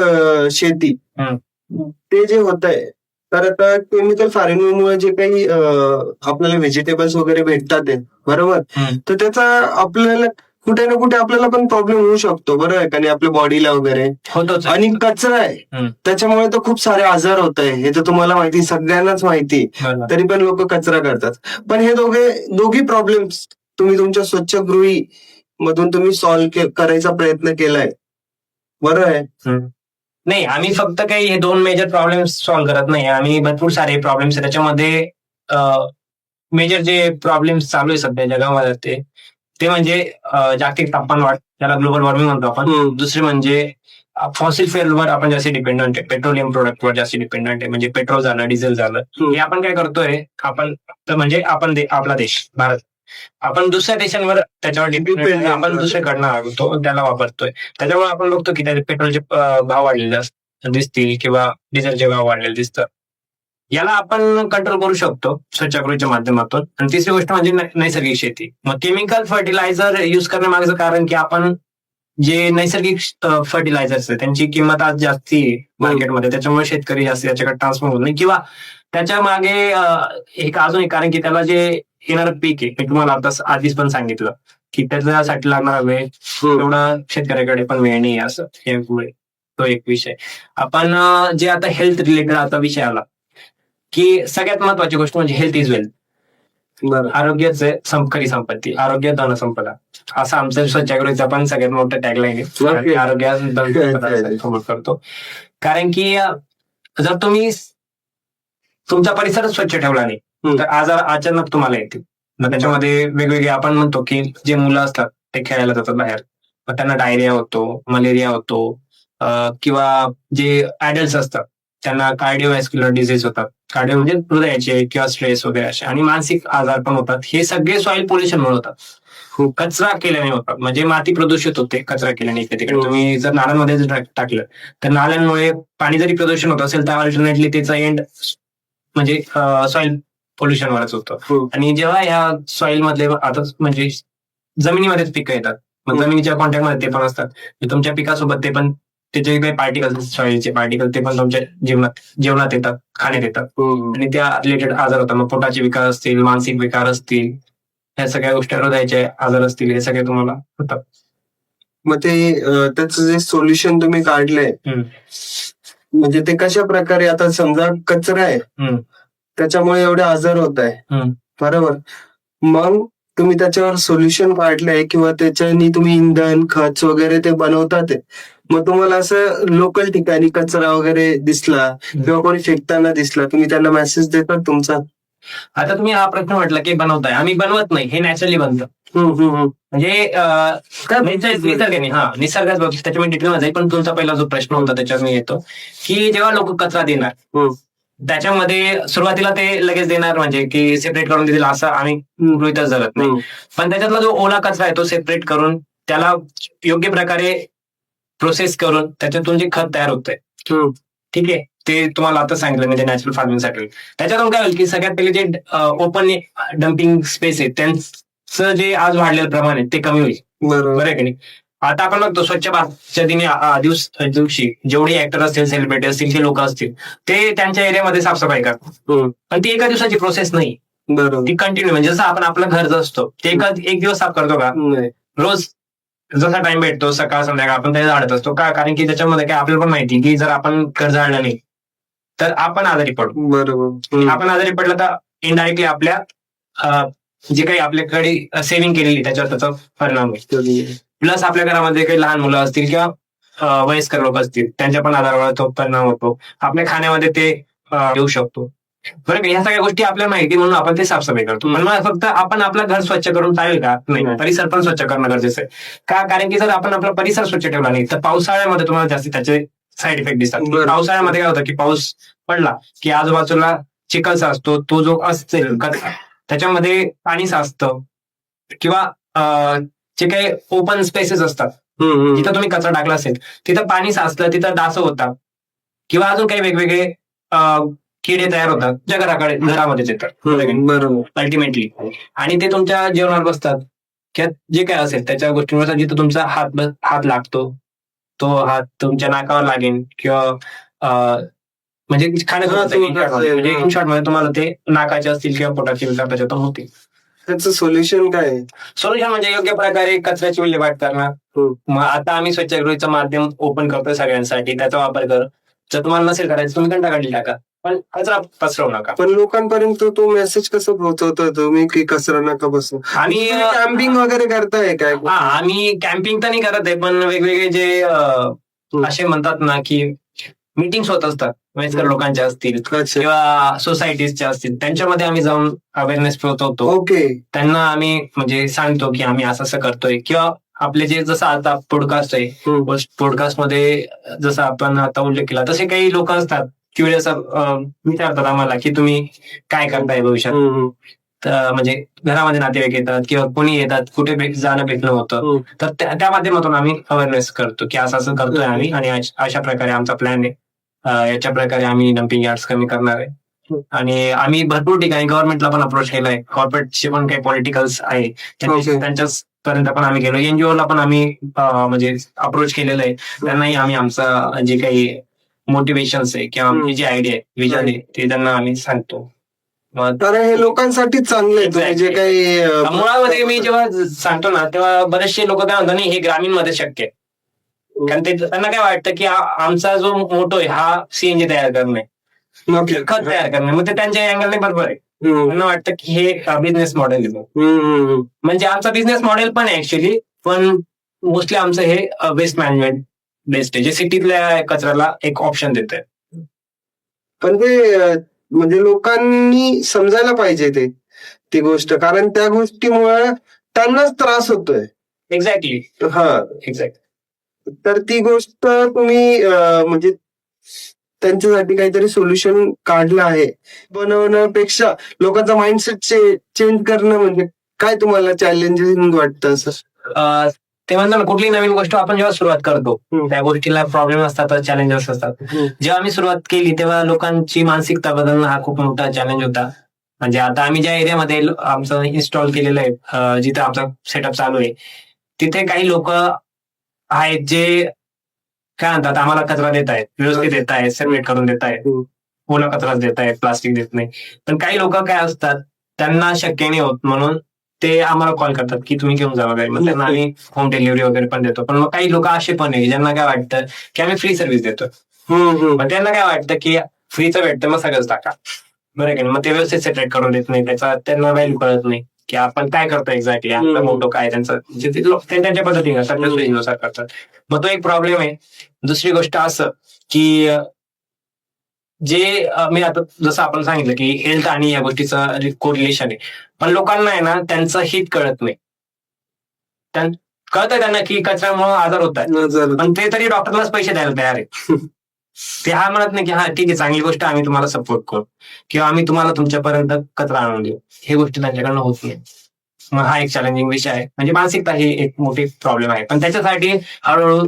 शेती ते जे होत आहे, तर आता केमिकल फार्मिंगमुळे जे काही आपल्याला व्हेजिटेबल्स वगैरे भेटतात आहे, बरोबर, तर त्याचा आपल्याला कुठे ना कुठे आपल्याला पण प्रॉब्लेम होऊ शकतो, बरोबर आहे का नाही, आपल्या बॉडीला वगैरे होतोच. आणि कचरा आहे त्याच्यामुळे तर खूप सारे आजार होत आहे, हे तर तुम्हाला माहिती, सगळ्यांनाच माहिती, तरी पण लोक कचरा करतात. पण हे दोघी प्रॉब्लेम्स तुम्ही तुमच्या स्वच्छगृही मधून तुम्ही सॉल्व्ह करायचा प्रयत्न केलाय, बरोबर आहे. नाही, आम्ही फक्त काही हे दोन मेजर प्रॉब्लेम सॉल्व्ह करत नाही, आम्ही भरपूर सारे प्रॉब्लेम्स आहे त्याच्यामध्ये. मेजर जे प्रॉब्लेम्स चालू आहे सध्या जगामध्ये ते म्हणजे जागतिक तापमान वाढ, त्याला ग्लोबल वॉर्मिंग म्हणतो आपण. दुसरे म्हणजे फॉसिल फ्युएलवर आपण जास्त डिपेंडंट आहे, पेट्रोलियम प्रोडक्टवर जास्त डिपेंडंट आहे, म्हणजे पेट्रोल झालं, डिझेल झालं. हे आपण काय करतोय, आपण म्हणजे आपला देश भारत, आपण दुसऱ्या देशांवर त्याच्यावर डिपेंड, आपण दुसऱ्याकडनं आणतो त्याला वापरतोय. त्याच्यामुळे आपण बघतो की त्याचे पेट्रोलचे भाव वाढलेले दिसतील किंवा डिझेलचे भाव वाढलेले दिसतात. याला आपण कंट्रोल करू शकतो स्वच्छगृहीच्या माध्यमातून. आणि तिसरी गोष्ट म्हणजे नैसर्गिक शेती. मग केमिकल फर्टिलायझर युज करण्यामागचं कारण की आपण जे नैसर्गिक फर्टिलायझर्स आहे त्यांची किंमत आज जास्ती मार्केटमध्ये, त्याच्यामुळे शेतकरी जास्त त्याच्याकडे ट्रान्सफर होत नाही. किंवा त्याच्या मागे एक अजून एक कारण की त्याला जे येणारं पीक आहे, मी तुम्हाला आता आधीच पण सांगितलं की त्याच्यासाठी लागणारा वेळ तेवढा शेतकऱ्याकडे पण वेळ नाही, असं तो एक विषय. आपण जे आता हेल्थ रिलेटेड आता विषय आला की सगळ्यात महत्वाची गोष्ट म्हणजे हेल्थ इज वेल्थ. आरोग्याच खरी संपत्ती, आरोग्य धन संपदा, असं आमचं स्वच्छगृहीचं पण सगळ्यात मोठं टॅगलाईन आहे. आरोग्य धन संपदा करतो, कारण की जर तुम्ही तुमचा परिसरच स्वच्छ ठेवला नाही तर आजार अचानक तुम्हाला येतील. मग त्याच्यामध्ये वेगवेगळे आपण म्हणतो की जे मुलं असतात ते खेळायला जातात बाहेर, मग त्यांना डायरिया होतो, मलेरिया होतो, किंवा जे ऍडल्ट असतात त्यांना कार्डिओव्हॅस्क्युलर डिझीज होतात, कार्डिओ म्हणजे हृदयाचे किंवा स्ट्रेस वगैरे असे, आणि मानसिक आजार पण होतात. हे सगळे सॉइल पोल्युशनमुळे होतात, कचरा केल्याने होतात. म्हणजे माती प्रदूषित होते कचरा केल्याने. इकडे तिकडे तुम्ही जर नाल्यांमध्ये जर टाकलं तर नाल्यांमुळे पाणी जरी प्रदूषण होत असेल तर अल्टरनेटली त्याचा एंड म्हणजे सॉइल पोल्युशनवरच होतं. आणि जेव्हा ह्या सॉइल मधले आता म्हणजे जमिनीमध्येच पिकं येतात, मग जमिनीच्या कॉन्टॅक्टमध्ये ते पण असतात, तुमच्या पिकासोबत ते पण त्याचे काही पार्टिकल्स सॉईलचे पार्टिकल ते पण तुमच्या जेवणात येतात, खाण्यात येतात आणि त्या रिलेटेड आजार होतात. मग पोटाचे विकार असतील, मानसिक विकार असतील, ह्या सगळ्या गोष्टी, हृदयाचे आजार असतील, हे सगळे तुम्हाला होतात. मग ते त्याचं जे सोल्युशन तुम्ही काढलंय, हम्म. म्हणजे ते कशा प्रकारे, आता समजा कचरा आहे हम्म. त्याच्यामुळे एवढे आजार होत आहे, हम्म. बरोबर, मग तुम्ही त्याच्यावर सोल्युशन काढलंय किंवा त्याच्यानी तुम्ही इंधन खत वगैरे ते बनवतात आहे. मग तुम्हाला असं लोकल ठिकाणी कचरा वगैरे दिसला किंवा कोणी फेकताना दिसला, तुम्ही त्यांना मेसेज देतात तुमचा? आता तुम्ही हा प्रश्न म्हटला की बनवताय, आम्ही बनवत नाही, हे नॅचरली बनतं. म्हणजे निसर्गाने, निसर्गाच बघ, त्याच्या मी डिटेल जाईल, पण तुमचा पहिला जो प्रश्न होता त्याच्यावर मी येतो की जेव्हा लोक कचरा देणार त्याच्यामध्ये सुरुवातीला ते लगेच देणार, म्हणजे की सेपरेट करून देतील असं आम्ही गृहीतच धरत नाही. पण त्याच्यातला जो ओला कचरा आहे तो सेपरेट करून त्याला योग्य प्रकारे प्रोसेस करून त्याच्यातून जे खत तयार होतंय, ठीक आहे, ते तुम्हाला आता सांगितलं, म्हणजे नॅचरल फार्मिंगसाठी. त्याच्यातून काय होईल की सगळ्यात पहिले जे ओपन डम्पिंग स्पेस आहे त्यांचं जे आज वाढलेलं प्रमाण आहे ते कमी होईल, बरोबर आहे की नाही. आता आपण बघतो स्वच्छ भारतच्या दिवशी जेवढे ऍक्टर असतील, सेलिब्रिटी असतील, जे लोक असतील, ते त्यांच्या एरियामध्ये साफसफाई करतात. पण ती एका दिवसाची प्रोसेस नाही, बरोबर, ती कंटिन्यू. म्हणजे जसं आपण आपलं घर असतो ते एक दिवस साफ करतो का? रोज जसा टाइम भेटतो सकाळ संध्याकाळ आपण ते झाडत असतो का? कारण की त्याच्यामध्ये काय आपल्याला पण माहिती की जर आपण घर झाडलं नाही तर आपण आजारी पडू. बरोबर, आपण आजारी पडलं तर इनडायरेक्टली आपल्या जे काही आपल्याकडे सेव्हिंग केलेली त्याच्यावर त्याचा परिणाम होईल. प्लस आपल्या घरामध्ये काही लहान मुलं असतील किंवा वयस्कर लोक असतील त्यांच्या पण आजारावर तो परिणाम होतो. आपल्या खाण्यामध्ये ते येऊ शकतो, बरं. ह्या सगळ्या गोष्टी आपल्याला माहिती म्हणून आपण ते साफसफाई करतो. पण मग फक्त आपण आपलं घर स्वच्छ करून चालेल का? नाही, परिसर पण स्वच्छ करणं गरजेचं आहे. का? कारण की जर आपण आपला परिसर स्वच्छ ठेवला नाही तर पावसाळ्यामध्ये तुम्हाला जास्त त्याचे साईड इफेक्ट दिसतात. पावसाळ्यामध्ये काय होतं की पाऊस पडला की आजूबाजूला चिखल साचतो, तो जो असेल त्याच्यामध्ये पाणी साचतं, किंवा जे काही ओपन स्पेसेस असतात जिथं तुम्ही कचरा टाकला असेल तिथं पाणी साचलं, तिथं डास होतात किंवा अजून काही वेगवेगळे किडे तयार होतात ज्या घरामध्येच येतात अल्टिमेटली, आणि ते तुमच्या जेवणावर बसतात किंवा जे काय असेल त्याच्या गोष्टींवर जिथं तुमचा हात लागतो तो हात तुमच्या नाकावर लागेल किंवा म्हणजे म्हणजे इन शॉर्ट मध्ये तुम्हाला ते नाकाचे असतील किंवा पोटाचे विकार त्याच्यातून होतील. त्याचं सोल्युशन काय आहे? सोल्युशन म्हणजे योग्य प्रकारे कचऱ्याची विल्हेवाट करणार. मग आता आम्ही स्वच्छगृहीचं माध्यम ओपन करतोय सगळ्यांसाठी, त्याचा वापर कर. जर तुम्हाला नसेल करायचं तुम्ही घंटागाडी टाका, पण कचरा पसरवू नका. पण लोकांपर्यंत तो मेसेज कसं पोहोचवतो तुम्ही की कचरा नका बसू? आम्ही कॅम्पिंग वगैरे करताय काय? आम्ही कॅम्पिंग तर नाही करत आहे, पण वेगवेगळे जे असे म्हणतात ना की मीटिंग्स होत असतात वयस्कर लोकांच्या असतील किंवा सोसायटीजच्या असतील, त्यांच्यामध्ये आम्ही जाऊन अवेअरनेस पोहोचवतो. ओके, त्यांना आम्ही म्हणजे सांगतो की आम्ही असं करतोय, किंवा आपले जे जसं आता पॉडकास्ट आहे, पॉडकास्ट मध्ये जसं आपण आता उल्लेख केला तसे काही लोक असतात क्युरियस, विचारतात आम्हाला की तुम्ही काय करताय भविष्यात. म्हणजे घरामध्ये नातेवाईक येतात किंवा कोणी येतात, कुठे जाणं भेटणं होतं, तर त्या माध्यमातून आम्ही अवेअरनेस करतो की असं असं करतोय आम्ही आणि अशा प्रकारे आमचा प्लॅन आहे, याच्या प्रकारे आम्ही डम्पिंग यार्ड्स कमी करणार आहे. आणि आम्ही भरपूर ठिकाणी गव्हर्नमेंटला पण अप्रोच केलाय, कॉर्पोरेटचे पण काही पॉलिटिकल्स आहे त्यांच्याच पर्यंत पण आम्ही गेलो, एनजीओला पण आम्ही म्हणजे अप्रोच केलेलं आहे, त्यांनाही आम्ही आमचं जे काही मोटिवेशन्स आहे किंवा आमची जी आयडिया आहे, विजन आहे ते त्यांना आम्ही सांगतो. तर हे लोकांसाठी चांगलं आहे जे काही मुळामध्ये मी जेव्हा सांगतो ना तेव्हा बरेचसे लोक काय म्हणतात, नाही हे ग्रामीण मध्ये शक्य आहे, कारण ते त्यांना काय वाटतं की आमचा जो मोटो आहे हा सीएनजी तयार करणे, खत तयार करणे, मग ते त्यांच्या अँगलने बरोबर आहे. त्यांना वाटतं की हे बिझनेस मॉडेल आहे, म्हणजे आमचा बिझनेस मॉडेल पण आहे ऍक्च्युली, पण मोस्टली आमचं हे वेस्ट मॅनेजमेंट बेस्ड आहे, जे सिटीतल्या कचऱ्याला एक ऑप्शन देत आहे. पण ते म्हणजे लोकांनी समजायला पाहिजे ती गोष्ट, कारण त्या गोष्टीमुळे त्यांनाच त्रास होतोय. Exactly, exact. तर ती गोष्ट तुम्ही म्हणजे त्यांच्यासाठी काहीतरी सोल्युशन काढलं आहे बनवण्यापेक्षा लोकांचा माइंडसेट चेंज करणं, म्हणजे काय तुम्हाला चॅलेंजिंग वाटतं असं? ते म्हणतात ना, कुठली नवीन गोष्ट आपण जेव्हा सुरुवात करतो त्या गोष्टीला प्रॉब्लेम असतात, चॅलेंजेस असतात. जेव्हा आम्ही सुरुवात केली तेव्हा लोकांची मानसिकता बदलणं हा खूप मोठा चॅलेंज होता. म्हणजे आता आम्ही ज्या एरियामध्ये आमचं इन्स्टॉल केलेलं आहे, जिथे आमचा सेटअप चालू आहे, तिथे काही लोक आहेत जे काय म्हणतात आम्हाला कचरा देत आहेत, व्यवस्थित देत आहेत, सेपरेट करून देत आहेत, ओला कचराच देत आहेत, प्लास्टिक देत नाही. पण काही लोक काय असतात, त्यांना शक्य नाही होत म्हणून ते आम्हाला कॉल करतात की तुम्ही घेऊन जा वगैरे. मग त्यांना आम्ही होम डिलिव्हरी वगैरे पण देतो. पण मग काही लोक असे पण आहे ज्यांना काय वाटतं की आम्ही फ्री सर्व्हिस देतो. मग त्यांना काय वाटतं की फ्रीचं भेटतं मग सगळंच टाका, बरं आहे की नाही. मग ते व्यवस्थित सेपरेट करून देत नाही, त्याचा त्यांना व्हॅल्यू कळत नाही की आपण काय करतो एक्झॅक्टली, आपला मोठो काय त्यांचं, म्हणजे ते ते त्यांच्या पद्धतीने सगळ्या सोयीनुसार करतात. मग तो एक प्रॉब्लेम आहे. दुसरी गोष्ट असं की जे मी आता जसं आपण सांगितलं की हेल्थ आणि या गोष्टीचं कोरिलेशन आहे, पण लोकांना आहे ना त्यांचं हित कळत नाही. कळतं त्यांना की कचऱ्यामुळे आजार होत आहेत, पण ते तरी डॉक्टरलाच पैसे द्यायला तयार आहे. ते हा म्हणत नाही की हा ठीक आहे, चांगली गोष्ट, आम्ही तुम्हाला सपोर्ट करू किंवा आम्ही तुम्हाला तुमच्यापर्यंत कचरा आणून देऊ. हे गोष्टी त्यांच्याकडनं होत नाही. मग हा एक चॅलेंजिंग विषय आहे. म्हणजे मानसिकता ही एक मोठी प्रॉब्लेम आहे. पण त्याच्यासाठी हळूहळू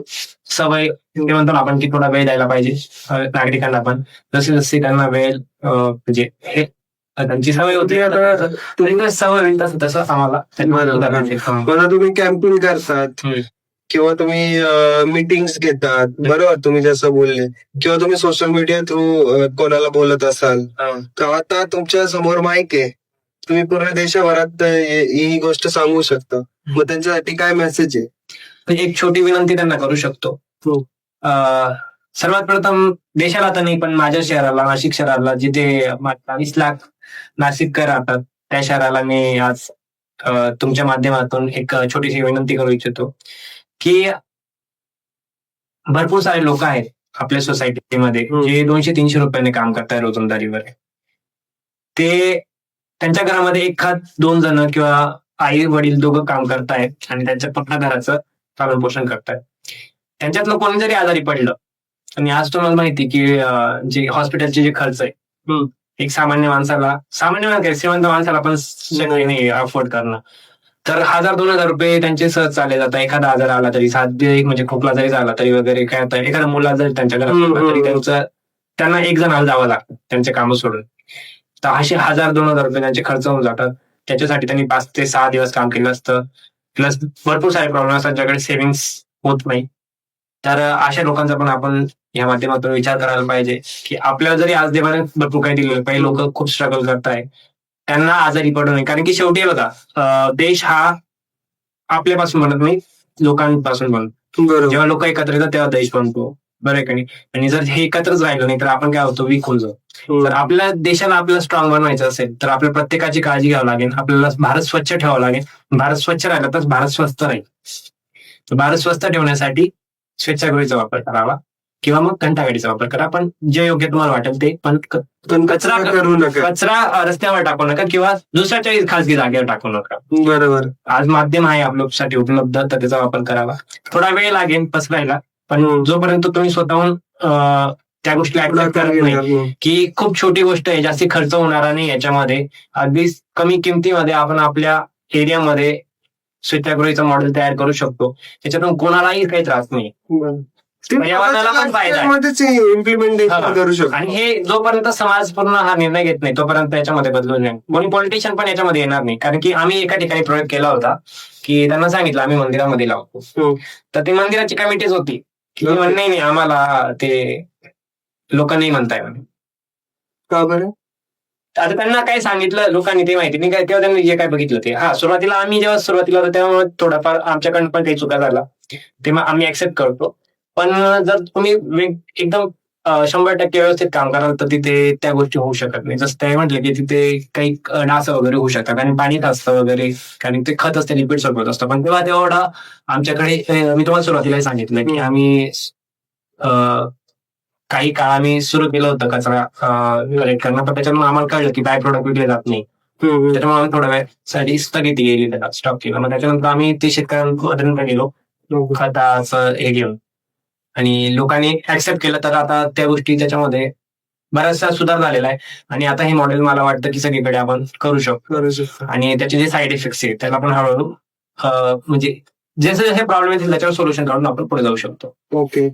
सवय ते म्हणतो ना आपण की थोडा वेळ द्यायला पाहिजे नागरिकांना. पण जशी जशी त्यांना वेळ म्हणजे त्यांची सवय होती, आता सवय होईल तसं तसं आम्हाला मला तुम्ही कॅम्पिंग करतात किंवा तुम्ही मीटिंग्स घेतात, बरोबर, तुम्ही जसं बोलले, किंवा तुम्ही सोशल मीडिया थ्रू कोणाला बोलत असाल, तर आता तुमच्या समोर माईक आहे, तुम्ही पूर्ण देशभरात ही गोष्ट सांगू शकता. मग त्यांच्यासाठी काय मेसेज आहे? एक छोटी विनंती त्यांना करू शकतो. सर्वात प्रथम देशाला तर नाही, पण माझ्या शहराला, नाशिक शहराला, जिथे 22 लाख नाशिककर राहतात, त्या शहराला मी आज तुमच्या माध्यमातून एक छोटीशी विनंती करू इच्छितो की भरपूर सारे लोक आहेत आपल्या सोसायटीमध्ये जे 200-300 रुपयाने काम करताय रोजंदारीवर. ते त्यांच्या घरामध्ये एखाद 2 जण किंवा आई वडील दोघं काम करतायत आणि त्यांच्या पूर्ण घराचं पालन पोषण करतायत. त्यांच्यातलं कोणी जरी आजारी पडलं, आणि आज तुम्हाला माहिती की जे हॉस्पिटलचे जे खर्च आहे एक सामान्य माणसाला, श्रीमंत माणसाला पण शक्य नाही अफोर्ड करणं, तर 1000-2000 रुपये त्यांचे सहज चालले जातात. एखादा आजार आला तरी, म्हणजे खोकला जरी झाला तरी वगैरे, काय होतं एखादा मुला जरी त्यांच्या घरात तरी त्यांना एक जणाला जावं लागतं त्यांचे कामं सोडून. तर असे 1000-2000 रुपये त्यांचे खर्च होऊन जातात. त्याच्यासाठी त्यांनी 5 ते 6 दिवस काम केलं असतं. प्लस भरपूर सारे प्रॉब्लेम असतात, त्यांच्याकडे सेव्हिंग्स होत नाही. तर अशा लोकांचा पण आपण या माध्यमातून विचार करायला पाहिजे की आपल्याला जरी आज देवाने भरपूर काही दिलेलं, काही लोक खूप स्ट्रगल करताय, त्यांना आजारी पडू नये. कारण की शेवटी बघा, देश हा आपल्यापासून बनत नाही, लोकांपासून बनतो. जेव्हा लोक एकत्र येतात तेव्हा देश बनतो, बरं आहे का नाही. आणि जर हे एकत्रच राहिलं नाही तर आपण काय होतो, वीक होऊन जाऊ. तर आपल्या देशाला आपल्याला स्ट्रॉंग बनवायचं असेल तर आपल्या प्रत्येकाची काळजी घ्यावी लागेल. आपल्याला भारत स्वच्छ ठेवावं लागेल. भारत स्वच्छ राहिला तर भारत स्वस्त राहील. तर भारत स्वस्त ठेवण्यासाठी स्वच्छागृहीचा वापर करावा किंवा मग घंटागाडीचा वापर करा. पण जे योग्य तुम्हाला वाटेल ते, पण कचरा करू नका, कचरा रस्त्यावर टाकू नका किंवा दुसऱ्याच्या खासगी जागेवर टाकू नका. बरोबर. आज माध्यम आहे आपल्यासाठी उपलब्ध, तर त्याचा वापर करावा. थोडा वेळ लागेल पसरायला, पण जोपर्यंत तुम्ही स्वतःहून त्या गोष्टी ऍक्सेप्ट करत नाही की खूप छोटी गोष्ट आहे, जास्ती खर्च होणारा नाही याच्यामध्ये, अगदी कमी किमतीमध्ये आपण आपल्या एरियामध्ये स्वच्छागृहीचं मॉडेल तयार करू शकतो. त्याच्यातून कोणालाही काही त्रास नाही, पर्यावरणाला पण फायदा इम्प्लिमेंटेशन करू शकतो. आणि हे जोपर्यंत समाज पूर्ण हा निर्णय घेत नाही तोपर्यंत याच्यामध्ये बदलून नाही. कोणी पॉलिटिशियन पण याच्यामध्ये येणार नाही. कारण की आम्ही एका ठिकाणी प्रयोग केला होता की त्यांना सांगितलं आम्ही मंदिरामध्ये लावतो, तर ती मंदिराची कमिटीच होती की नाही आम्हाला ते लोक नाही म्हणताय म्हणे. का बरं? आता त्यांना काय सांगितलं लोकांनी ते माहिती नाही काय, तेव्हा त्यांनी जे काय बघितलं ते, सुरुवातीला आम्ही जेव्हा सुरुवातीला होतो तेव्हा थोडाफार आमच्याकडनं पण काही चुका झाला, तेव्हा आम्ही ऍक्सेप्ट करतो. पण जर तुम्ही एकदम 100% व्यवस्थित काम कराल तर तिथे त्या गोष्टी होऊ शकत नाही. जसं ते म्हटलं की तिथे काही डास वगैरे होऊ शकतात आणि पाणी असतं वगैरे, कारण ते खत असते, लिक्विड सोबत असतं. पण तेव्हा तेवढा आमच्याकडे, मी तुम्हाला सुरुवातीला सांगितलं की आम्ही काही काळ आम्ही सुरू केलं होतं कचरा कलेक्ट करणं, पण त्याच्यामुळे आम्हाला कळलं की बाय प्रोडक्ट विकले जात नाही. त्याच्यामुळे आम्ही थोड्या वेळासाठी स्थगिती गेली, त्याला स्टॉप केला. मग त्याच्यानंतर आम्ही ते शेतकऱ्यांपर्यंत गेलो खताचं हे घेऊन, आणि लोकांनी ऍक्सेप्ट केलं. तर आता त्या गोष्टी त्याच्यामध्ये बराचसा सुधार झालेला आहे. आणि आता हे मॉडेल मला वाटतं की सगळीकडे आपण करू शकतो. आणि त्याचे जे साईड इफेक्ट्स आहेत त्याला आपण हळूहळू म्हणजे जसे जसे प्रॉब्लेम येतील त्याच्यावर सोल्युशन काढून आपण पुढे जाऊ शकतो. ओके.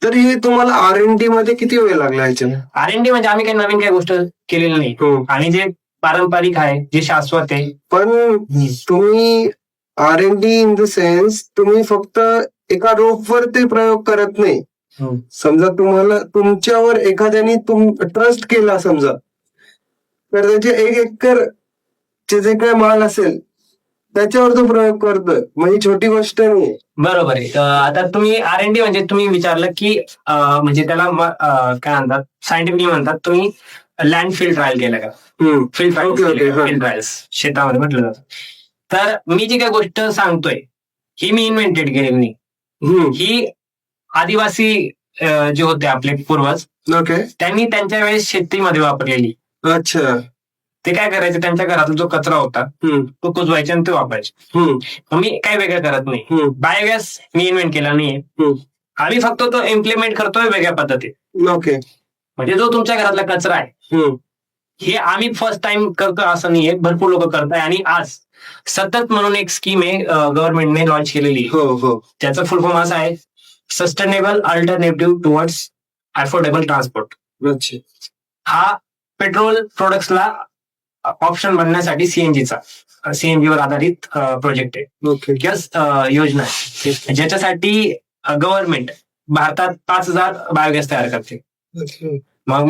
तर हे तुम्हाला R&D मध्ये किती वेळ लागला याच्या? R&D म्हणजे आम्ही काही नवीन काही गोष्ट केलेली नाही, आणि जे पारंपरिक आहे, जे शाश्वत आहे. पण तुम्ही R&D इन द सेन्स तुम्ही फक्त एका रोपवर ते प्रयोग करत नाही, समजा तुम्हाला तुमच्यावर एखाद्याने ट्रस्ट केला समजा, तर त्याचे 1 एकर जे काय माल असेल त्याच्यावर तो प्रयोग करतोय, म्हणजे छोटी गोष्ट नाही. बरोबर आहे. आता तुम्ही R&D म्हणजे तुम्ही विचारलं की म्हणजे त्याला काय म्हणतात, सायंटिफिकली म्हणतात, तुम्ही लँड फील्ड ट्रायल केलं का? फील्ड Okay, okay, हा. फील्ड ट्रायल्स शेतामध्ये म्हटलं जातं. तर मी जी काही गोष्ट सांगतोय ही मी इन्व्हेंटेड केलेली नाही. ही आदिवासी जे होते आपले पूर्वज, ओके. त्यांनी त्यांच्या वेळेस शेतीमध्ये वापरलेली. अच्छा. ते काय करायचे, त्यांच्या घरातला जो कचरा होता तो कुजवायचे आणि ते वापरायचे. मग मी काय वेगळं करत नाही. बायोगॅस मी इन्व्हेंट केला नाहीये. आम्ही फक्त तो इम्प्लिमेंट करतोय वेगळ्या पद्धतीने. ओके. म्हणजे जो तुमच्या घरातला कचरा आहे हे आम्ही फर्स्ट टाइम करतोय असं नाहीये, भरपूर लोक करताय. आणि आज सतत म्हणून एक स्कीम आहे गव्हर्नमेंटने लॉन्च केलेली. त्याचा फुल फॉर्म असा आहे, sustainable alternative towards affordable transport. हा पेट्रोल प्रोडक्ट्सला ऑप्शन बनण्यासाठी सीएनजी वर आधारित प्रोजेक्ट आहे किंवा योजना आहे, ज्याच्यासाठी गव्हर्नमेंट भारतात 5,000 बायोगॅस तयार करते. मग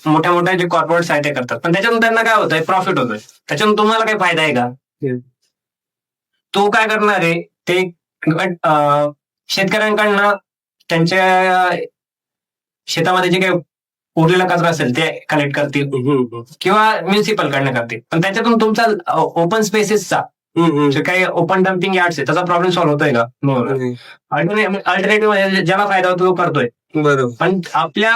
मोठ्या मोठ्या जे कॉर्पोरेट्स आहेत ते करतात, पण त्याच्यातून त्यांना काय होतंय, प्रॉफिट होतोय. त्याच्यातून तुम्हाला काही फायदा आहे का? तो काय करणार आहे, ते शेतकऱ्यांकडनं त्यांच्या शेतामध्ये जे काही उरलेला कचरा असेल ते कलेक्ट करतील किंवा म्युन्सिपल कडनं करतील. पण त्याच्यातून तुमचा ओपन स्पेसेसचा जे काही ओपन डम्पिंग यार्ड्स आहे त्याचा प्रॉब्लेम सॉल्व्ह होतोय का? अल्टरनेटिव्ह ज्याला फायदा होतो तो करतोय. बरोबर. पण आपल्या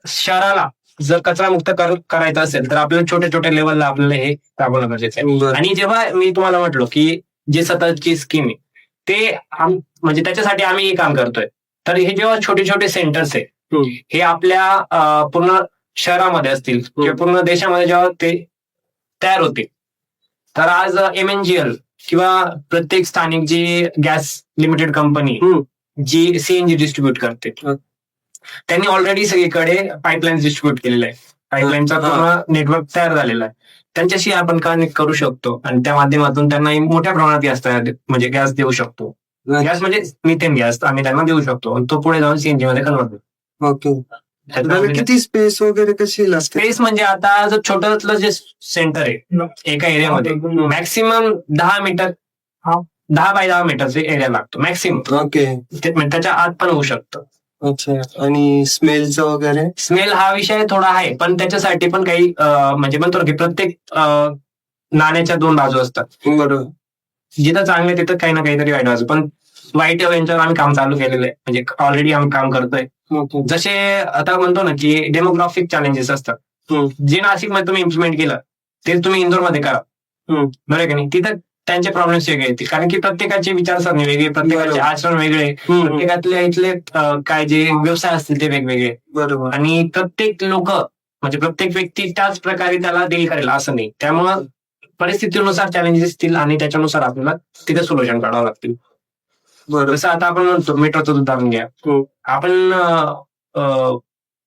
शहराला जर कचरा मुक्त करायचा असेल तर आपल्याला छोट्या छोट्या लेवलला आपल्याला हे राबवणं गरजेचं आहे. आणि जेव्हा मी तुम्हाला म्हटलो की जे सततची स्कीम आहे ते म्हणजे त्याच्यासाठी आम्ही हे काम करतोय, तर हे जेव्हा छोटे छोटे सेंटर्स आहे हे आपल्या पूर्ण शहरामध्ये असतील किंवा पूर्ण देशामध्ये जेव्हा ते तयार होते, तर आज MNGL किंवा प्रत्येक स्थानिक जी गॅस लिमिटेड कंपनी जी सीएनजी डिस्ट्रीब्यूट करते, त्यांनी ऑलरेडी सगळीकडे पाईपलाईन डिस्ट्रीब्यूट केलेला आहे. पाईपलाईनचा पूर्ण नेटवर्क तयार झालेला आहे. त्यांच्याशी आपण कनेक्ट करू शकतो आणि त्या माध्यमातून त्यांना मोठ्या प्रमाणात गॅस म्हणजे गॅस देऊ शकतो. गॅस म्हणजे मिथेन गॅस आम्ही त्यांना देऊ शकतो आणि तो पुढे जाऊन सीएनजी मध्ये कन्वर्ट होतो. ओके. किती स्पेस वगैरे कशी लागते? स्पेस म्हणजे आता जो छोट्यातलं जे सेंटर आहे एका एरियामध्ये मॅक्सिमम 10 मीटर 10 बाय 10 मीटरचे एरिया लागतो मॅक्सिमम. ओके. त्याच्या आत पण होऊ शकतं. अच्छा. आणि स्मेलचं वगैरे? स्मेल हा विषय थोडा आहे, पण त्याच्यासाठी पण काही म्हणजे म्हणतो की प्रत्येक नाण्याच्या 2 बाजू असतात. बरोबर. जिथं चांगले तिथं काही ना काहीतरी वाईट बाजू. पण वाईट यांच्यावर आम्ही काम चालू केलेलं आहे, म्हणजे ऑलरेडी आम्ही काम करतोय. जसे आता म्हणतो ना की डेमोग्राफिक चॅलेंजेस असतात, जे नाशिकमध्ये तुम्ही इम्प्लिमेंट केलं ते तुम्ही इंदोरमध्ये करा, बरोबर की नाही? तिथं त्यांचे प्रॉब्लेम्स वेगळे येतील, कारण की प्रत्येकाची विचारसरणी वेगळी, प्रत्येकाचे आचरण वेगळे, प्रत्येकातल्या इथले काय जे व्यवसाय असतील ते वेगवेगळे. बरोबर. आणि प्रत्येक लोक म्हणजे प्रत्येक व्यक्ती त्याच प्रकारे त्याला डील करेल असं नाही. त्यामुळं परिस्थितीनुसार चॅलेंजेस असतील आणि त्याच्यानुसार आपल्याला तिथे सोल्युशन काढावं लागतील. जसं आता आपण म्हणतो मेट्रोचं उदाहरण घ्या, आपण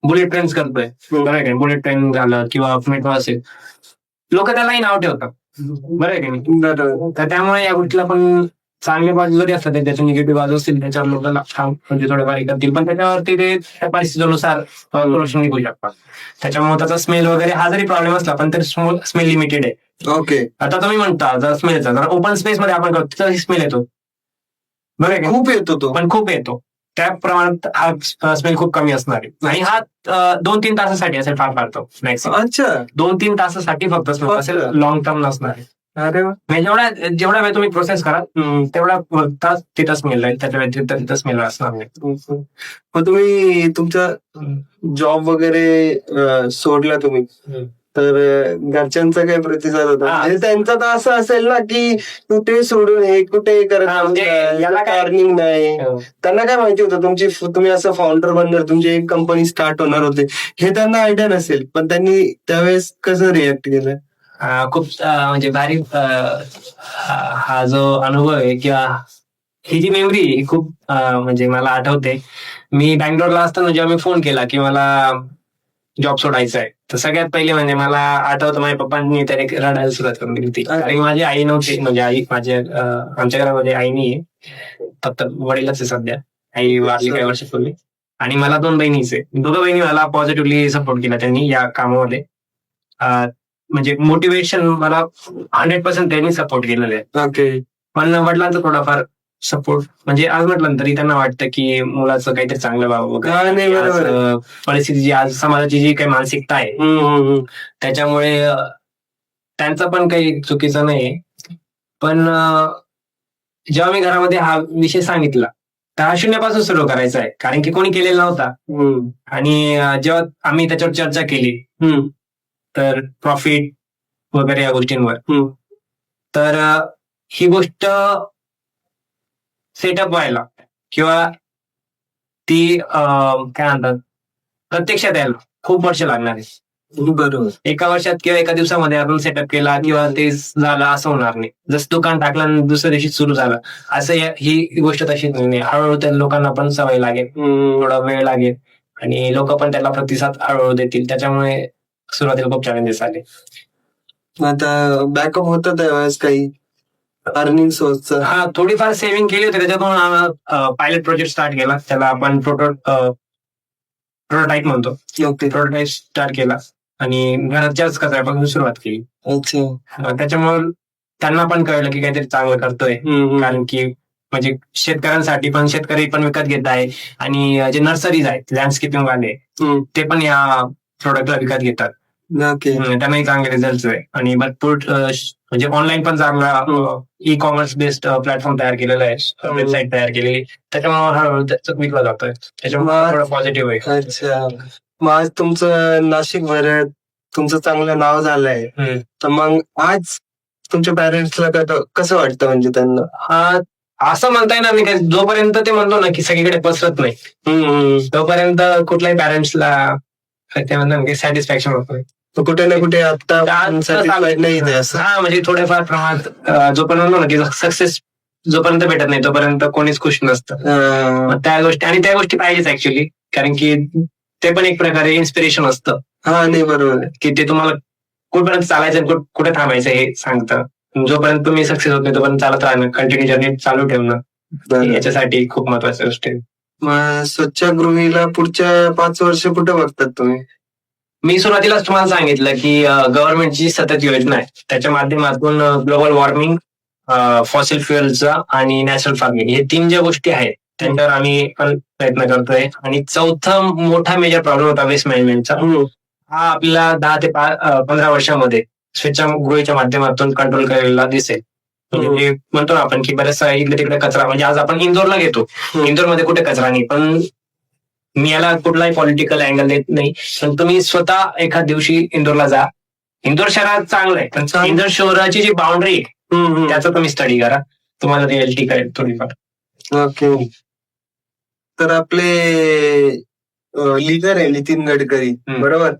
बुलेट ट्रेन्स करतोय, बरं आहे, बुलेट ट्रेन झालं किंवा मेट्रो असेल, लोक त्यालाही नाव ठेवतात, बरं आहे की नाही? तर त्यामुळे या गोष्टीला पण चांगल्या बाजू जरी असतात त्याच्या निगेटिव्ह बाजू असतील त्याच्यावर लोकांना म्हणजे थोडे बारीक करतील, पण त्याच्यावरती ते त्या परिस्थितीनुसार सोल्युशन निघू शकतात. त्याच्यामुळे त्याचा स्मेल वगैरे हा जरी प्रॉब्लेम असला पण तरी स्मेल लिमिटेड आहे. ओके. आता तुम्ही म्हणता जर स्मेलचा जर ओपन स्पेस मध्ये आपण करतो तर स्मेल येतो, बरं खूप येतो तो, पण खूप येतो. त्या प्रमाणात हा स्मेल खूप कमी असणार आहे आणि हा 2-3 तासासाठी असेल फार फार तो मॅक्सिमम. अच्छा. 2-3 तासासाठी फक्त स्मेल असेल, लॉंग टर्म नसणार आहे. अरे वा. जेवढा वेळ तुम्ही प्रोसेस करा तेवढा तास तिथं स्मेल राहील, त्याच्या व्यतिरिक्त तिथं स्मेल असणार नाही. मग तुम्ही तुमचा जॉब वगैरे सोडला तुम्ही, तर घरच्यांचा काही प्रतिसाद होता? म्हणजे त्यांचा तर असं असेल ना की कुठे सोडून हे कुठे करत, याला काय अर्निंग नाही. त्यांना काय माहिती होतं तुम्ही असं फाउंडर बनणार, तुमची एक कंपनी स्टार्ट होणार होते, हे त्यांना आयडिया नसेल, पण त्यांनी त्यावेळेस कसं रिॲक्ट केलं? खूप म्हणजे भारी हा जो अनुभव आहे किंवा ही जी मेमरी खूप म्हणजे मला आठवते. मी बँगलोरला असताना जेव्हा मी फोन केला की मला जॉब सोडायचा आहे, तर सगळ्यात पहिले म्हणजे मला आठवतं माझ्या पप्पांनी त्याने रडायला सुरुवात करून दिली होती, कारण माझी आई नव्हती. म्हणजे आई आमच्या घरामध्ये आई नाहीये, फक्त वडीलच आहे सध्या. आई वारली काही वर्षापूर्वी. आणि मला 2 बहिणीच आहे. दोघं बहिणी मला पॉझिटिव्हली सपोर्ट केला त्यांनी या कामामध्ये. म्हणजे मोटिवेशन मला 100% त्यांनी सपोर्ट केलेलं आहे. ओके. पण वडिलांचा थोडाफार सपोर्ट म्हणजे आज म्हटलं ना तरी त्यांना वाटतं की मुलाचं काहीतरी चांगलं व्हावं वगैरे. हा, नाही, बरोबर आहे. आज, परिस्थिती जी आज समाजाची जी काही मानसिकता आहे त्याच्यामुळे त्यांचं पण काही चुकीचं नाही. पण जेव्हा मी घरामध्ये हा विषय सांगितला तर हा शून्यापासून सुरू करायचा आहे, कारण की कोणी केलेला नव्हता. आणि जेव्हा आम्ही त्याच्यावर चर्चा केली तर प्रॉफिट वगैरे या गोष्टींवर, तर ही गोष्ट सेटअप व्हायला किंवा ती काय म्हणतात प्रत्यक्षात यायला खूप वर्ष लागणार आहे. बरोबर. एका वर्षात किंवा एका दिवसामध्ये आपण सेटअप केला किंवा ते झालं असं होणार नाही. जसं दुकान टाकलं आणि दुसऱ्या दिवशी सुरू झालं असं ही गोष्ट तशीच नाही. हळूहळू त्या लोकांना पण सवय लागेल, थोडा वेळ लागेल आणि लोक पण त्याला प्रतिसाद हळूहळू देतील. त्याच्यामुळे सुरुवातीला खूप चॅलेंजेस आले. आता बॅकअप होतं त्यावेळेस काही अर्निंग सोर्स. हा, थोडीफार सेव्हिंग केली होती. त्याच्यातून पायलट प्रोजेक्ट स्टार्ट केला, त्याला आपण प्रोटोटाईप म्हणतो. ओके. प्रोटोटाईप स्टार्ट केला आणि घराच्याच कचऱ्यापासून सुरुवात केली. अच्छा. त्याच्यामुळे त्यांना पण कळलं की काहीतरी चांगलं करतोय, कारण की म्हणजे शेतकऱ्यांसाठी पण शेतकरी पण विकत घेत आहे आणि जे नर्सरीज आहेत लँडस्केपिंग वाले ते पण या प्रोडक्टला विकत घेतात. ओके. त्यांनाही चांगले रिझल्ट आहे आणि भरपूर म्हणजे ऑनलाईन पण चांगला ई कॉमर्स बेस्ड प्लॅटफॉर्म तयार केलेला आहे, वेबसाईट तयार केलेली. त्याच्यामुळे हळूहळू त्याचं विकला जातोय. त्याच्यामुळे थोडं पॉझिटिव्ह आहे. अच्छा. मग आज तुमचं नाशिक भरात तुमचं चांगलं नाव झालंय, तर मग आज तुमच्या पॅरेंट्सला कसं वाटतं, म्हणजे त्यांना? असं म्हणता येणार नाही, जोपर्यंत ते म्हणतो ना की सगळीकडे पसरत नाही तोपर्यंत कुठल्याही पॅरेंट्सला ते म्हणतात की सॅटिस्फॅक्शन होत नाही. कुठे ना कुठे आता नाही असं. हा, म्हणजे थोड्याफार प्रमाणात जोपर्यंत म्हणतो ना की सक्सेस जोपर्यंत भेटत नाही तोपर्यंत कोणीच खुश नसतं. मग त्या गोष्टी पाहिजेच ऍक्च्युली, कारण की ते पण एक प्रकारे इन्स्पिरेशन असतं. हा, नाही, बरोबर. की ते तुम्हाला कुठपर्यंत चालायचं कुठे थांबायचं हे सांगतं. जोपर्यंत तुम्ही सक्सेस होत नाही तोपर्यंत चालत राहणं, कंटिन्यू जर्नी चालू ठेवणं याच्यासाठी खूप महत्वाची गोष्ट आहे. मग स्वच्छागृहीला पुढच्या 5 वर्ष कुठे बघतात तुम्ही? मी सुरुवातीलाच तुम्हाला सांगितलं की गव्हर्नमेंटची सतत योजना आहे, त्याच्या माध्यमातून ग्लोबल वॉर्मिंग, फॉसिल फ्युएलचा आणि नॅचरल फार्मिंग हे 3 ज्या गोष्टी आहेत त्यांच्यावर आम्ही पण प्रयत्न करतोय. आणि चौथा मोठा मेजर प्रॉब्लेम होता वेस्ट मॅनेजमेंटचा, हा आपल्याला 10 ते 15 वर्षामध्ये स्वच्छागृहीच्या माध्यमातून कंट्रोल करायला दिसेल. म्हणजे म्हणतो ना आपण की बऱ्याचसा इकडे तिकडे कचरा, म्हणजे आज आपण इंदोरला घेतो, इंदोरमध्ये कुठे कचरा नाही. पण मी याला कुठलाही पॉलिटिकल अँगल देत नाही, पण तुम्ही स्वतः एखाद दिवशी इंदोरला जा. इंदोर शहरात चांगलं आहे, पण इंदोर शहराची जी बाउंड्री आहे त्याचा तुम्ही स्टडी करा, तुम्हाला रिअलिटी कळेल थोडीफार. ओके. तर आपले लीडर आहे नितीन गडकरी, बरोबर,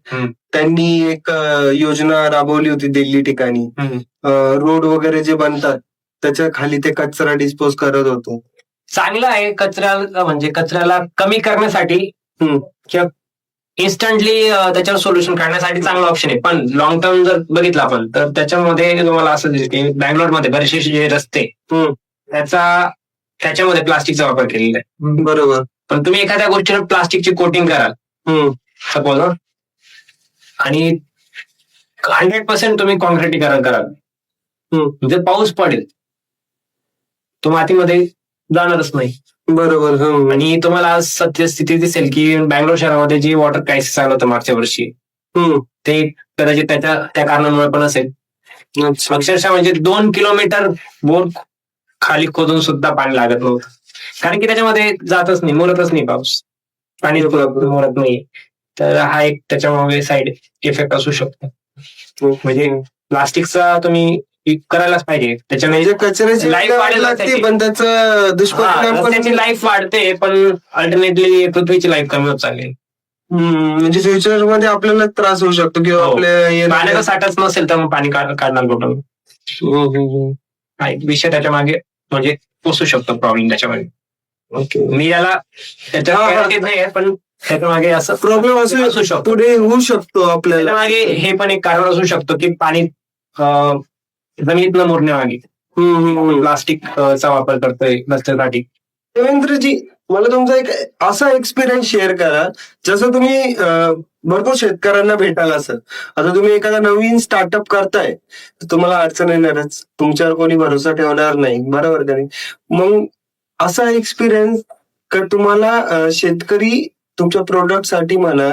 त्यांनी एक योजना राबवली होती दिल्ली ठिकाणी. रोड वगैरे जे बनतात त्याच्या खाली ते कचरा डिस्पोज करत होतो. चांगलं आहे. म्हणजे कचऱ्याला कमी करण्यासाठी किंवा इन्स्टंटली त्याच्यावर सोल्युशन काढण्यासाठी चांगला ऑप्शन आहे. पण लॉंग टर्म जर बघितलं आपण तर त्याच्यामध्ये तुम्हाला असं दिसेल की बँगलोरमध्ये बरेचसे जे रस्ते त्याच्यामध्ये प्लास्टिकचा वापर केलेला आहे. बरोबर. पण तुम्ही एखाद्या गोष्टीवर प्लास्टिकची कोटिंग कराल सपोज, आणि 100% तुम्ही कॉन्क्रिटीकरण कराल, म्हणजे पाऊस पडेल तो मातीमध्ये जाणारच नाही. बरोबर. आणि तुम्हाला आज सत्यस्थिती दिसेल की बँगलोर शहरामध्ये जी वॉटर क्रायसिस आलं होतं मागच्या वर्षी, ते कदाचित त्या कारणामुळे पण असेल. अक्षरशः म्हणजे 2 किलोमीटर बोर खाली खोदून सुद्धा पाणी लागत नव्हतं, कारण की त्याच्यामध्ये जातच नाही, मुरतच नाही, पाऊस पाणी मुरत नाही. तर हा एक त्याच्यामुळे साईड इफेक्ट असू शकतो. म्हणजे प्लास्टिकचा तुम्ही करायलाच पाहिजे, त्याच्याने कचऱ्याची लाईफ वाढेल लागते, पण त्याचा दुष्परिणाम पण त्याची लाईफ वाढते, पण अल्टरनेटली पृथ्वीची लाईफ कमी होत चालली. म्हणजे फ्युचर मध्ये आपल्याला त्रास होऊ शकतो किंवा आपल्या पाण्याचा साठाच नसेल तर मग पाणी काढणार कुठून, हा एक विषय त्याच्या मागे म्हणजे पोचू शकतो प्रॉब्लेम त्याच्यामागे. मी याला त्याच्या नाही, पण त्याच्या मागे असं प्रॉब्लेम असू शकतो, पुढे होऊ शकतो आपल्याला मागे हे पण एक कारण असू शकतो की पाणी जमिनीत न मुरण्यामागे प्लास्टिकचा वापर करतोय रस्त्यासाठी. देवेंद्रजी, मला तुमचा एक असा एक्सपिरियन्स शेअर करा, जसं तुम्ही भरपूर शेतकऱ्यांना भेटाल असं. आता तुम्ही एखादा नवीन स्टार्टअप करताय, तर तुम्हाला अडचण येणारच. तुमच्यावर कोणी भरोसा ठेवणार नाही, बरोबर का नाही? मग असा एक्सपिरियन्स का तुम्हाला शेतकरी तुमच्या प्रोडक्टसाठी म्हणा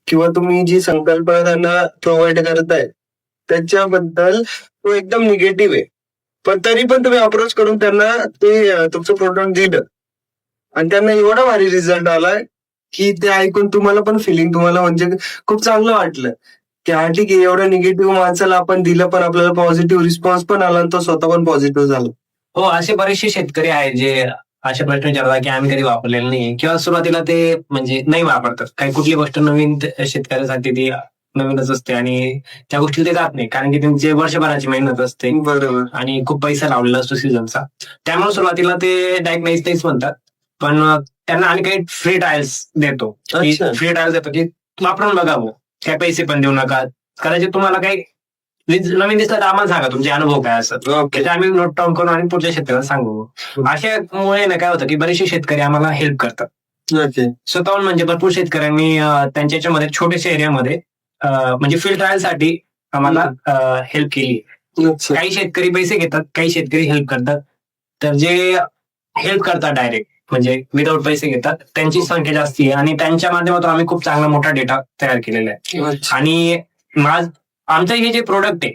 किंवा तुम्ही जी संकल्पना त्यांना प्रोव्हाइड करताय, त्याच्याबद्दल तो एकदम निगेटिव्ह आहे. पण तरी पण तुम्ही अप्रोच करून त्यांना ते तुमचं प्रोडक्ट दिलं आणि त्यांना एवढा भारी रिझल्ट आलाय की ते ऐकून तुम्हाला पण फिलिंग तुम्हाला म्हणजे खूप चांगलं वाटलं की हा ठीक आहे, एवढं निगेटिव्ह माणसाला आपण दिलं पण आपल्याला पॉझिटिव्ह रिस्पॉन्स पण आला आणि तो स्वतः पण पॉझिटिव्ह झाला. हो, असे बरेचसे शेतकरी आहेत जे असे प्रश्न विचारतात की आम्ही कधी वापरलेलं नाही किंवा सुरुवातीला ते म्हणजे नाही वापरतात. काही कुठली गोष्ट नवीन शेतकऱ्यासाठी ती नवीनच असते आणि त्या गोष्टी ते जात नाही, कारण की त्यांची वर्षभराची मेहनत असते बरोबर. आणि खूप पैसा लावलेला असतो सीझनचा. त्यामुळे सुरुवातीला ते डायरेक्ट नाहीच म्हणतात. पण त्यांना आणि काही फ्री ट्रायल्स देतो. अच्छा. फ्री ट्रायल्स देतो की वापरून बघावं, काय पैसे पण देऊ नका. कदाचित तुम्हाला काही नवीन दिसलं तर आम्हाला सांगा तुमचे अनुभव काय असतात. ओके. ते आम्ही नोट डाऊन करून आणि पुढच्या शेतकऱ्यांना सांगू. अशामुळे ना काय होतं की बरेचसे शेतकरी आम्हाला हेल्प करतात ओके. स्वतःहून. म्हणजे भरपूर शेतकऱ्यांनी त्यांच्या याच्यामध्ये छोट्याशा एरियामध्ये म्हणजे फील्ड ट्रायलसाठी आम्हाला हेल्प केली. अच्छा. काही शेतकरी पैसे घेतात, काही शेतकरी हेल्प करतात. तर जे हेल्प करतात डायरेक्ट म्हणजे विदाऊट पैसे घेतात त्यांची संख्या जास्ती आहे आणि त्यांच्या माध्यमातून आम्ही खूप चांगला मोठा डेटा तयार केलेला आहे. अच्छा. आणि आमचं हे जे प्रोडक्ट आहे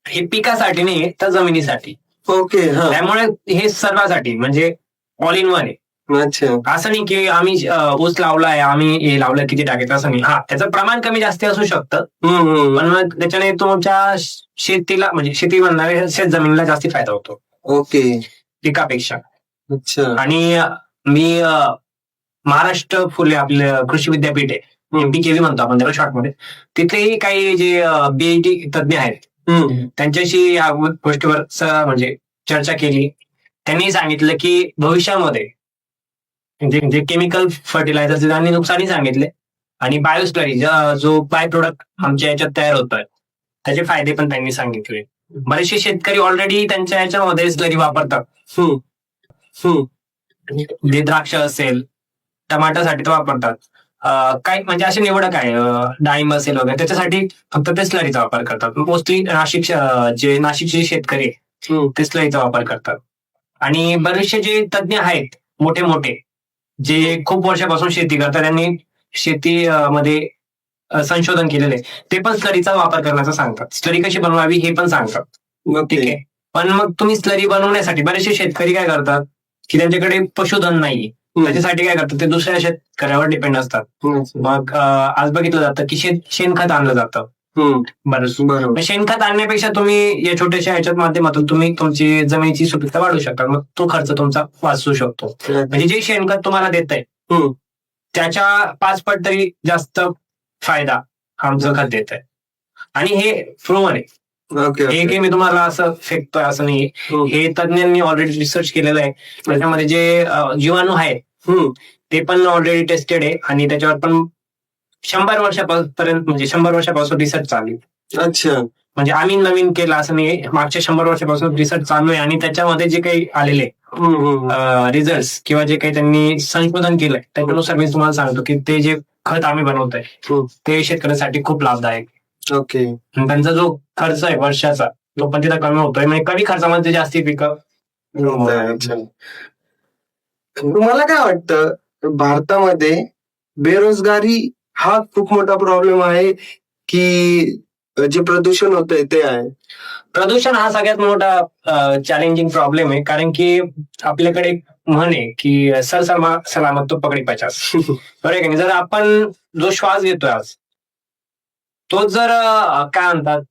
हे पिकासाठी नाही तर जमिनीसाठी. ओके. हा. त्यामुळे हे सर्वांसाठी म्हणजे ऑल इन वन आहे. अच्छा. असं नाही की आम्ही ऊस लावलाय, आम्ही हे लावलं किती टाकायचं असं नाही. हा, त्याचं प्रमाण कमी जास्त असू शकतं, पण मग त्याच्याने तुमच्या शेतीला म्हणजे शेती बनणाऱ्या शेत जमिनीला जास्त फायदा होतो ओके. पिकापेक्षा. अच्छा. आणि मी महाराष्ट्र फुले आपलं कृषी विद्यापीठ आहे, MPKV म्हणतो आपण त्याला शॉर्टमध्ये. तिथेही काही जे BIT तज्ज्ञ आहेत त्यांच्याशी या गोष्टीवर म्हणजे चर्चा केली. त्यांनी सांगितलं की भविष्यामध्ये जे केमिकल फर्टिलायझर त्यांनी नुकसानही सांगितले आणि बायोस्लरी जो बाय प्रोडक्ट आमच्या याच्यात तयार होतोय त्याचे फायदे पण त्यांनी सांगितले. बरेचसे शेतकरी ऑलरेडी त्यांच्या याच्यामध्ये स्लरी वापरतात. जे द्राक्ष असेल, टमाटासाठी तर वापरतात. काय म्हणजे असे निवडक आहे, डाळिंब असेल वगैरे त्याच्यासाठी फक्त ते स्लरीचा वापर करतात. मोस्टली नाशिकचे शेतकरी ते स्लरीचा वापर करतात. आणि बरेचसे जे तज्ज्ञ आहेत मोठे मोठे जे खूप वर्षापासून शेती करतात, त्यांनी शेती मध्ये संशोधन केलेले ते पण स्लरीचा वापर करण्याचं सांगतात. स्लरी कशी बनवावी हे पण सांगतात. ठीक आहे. पण मग तुम्ही स्लरी बनवण्यासाठी बरेचसे शेतकरी काय करतात की त्यांच्याकडे पशुधन नाही, त्याच्यासाठी काय करतात ते दुसऱ्या शेतकऱ्यावर डिपेंड असतात. मग आज बघितलं जातं की शेणखत आणलं जातं. बरं, शेणखत आणण्यापेक्षा तुम्ही या छोट्याशा ह्याच्यात माध्यमातून तुम्ही तुमची जमिनीची सुपीकता वाढवू शकता. मग तो खर्च तुमचा वाचू शकतो. म्हणजे जे शेणखत तुम्हाला देत आहे त्याच्या 5 पट तरी जास्त फायदा आमचं खत देत आहे. आणि हे प्रूव्हन आहे. हे की मी तुम्हाला असं फेकतोय असं नाही. हे तज्ञांनी ऑलरेडी रिसर्च केलेलं आहे. त्याच्यामध्ये जे जीवाणू आहेत ते पण ऑलरेडी टेस्टेड आहे आणि त्याच्यावर पण 100 वर्षापर्यंत म्हणजे 100 वर्षापासून रिसर्च चालू आहे. अच्छा. म्हणजे आम्ही नवीन केलं असं नाही, मागच्या 100 वर्षापासून रिसर्च चालू आहे आणि त्याच्यामध्ये जे काही आलेले रिझल्ट किंवा जे काही त्यांनी संशोधन केलंय त्याच्यानुसार मी तुम्हाला सांगतो की ते जे खत आम्ही बनवतोय ते शेतकऱ्यांसाठी खूप लाभदायक. ओके. त्यांचा जो खर्च आहे वर्षाचा तो पण तिथं कमी होतोय, म्हणजे कमी खर्चामध्ये जास्ती पिकं. तुम्हाला काय वाटतं भारतामध्ये बेरोजगारी हा खूप मोठा प्रॉब्लेम आहे की जे प्रदूषण होतंय ते आहे? प्रदूषण हा सगळ्यात मोठा चॅलेंजिंग प्रॉब्लेम आहे, कारण की आपल्याकडे एक म्हण आहे की सर सलामत तो पकडी 50. बरोबर आहे का नाही? जर आपण जो श्वास घेतोय आज तो जर काय म्हणतात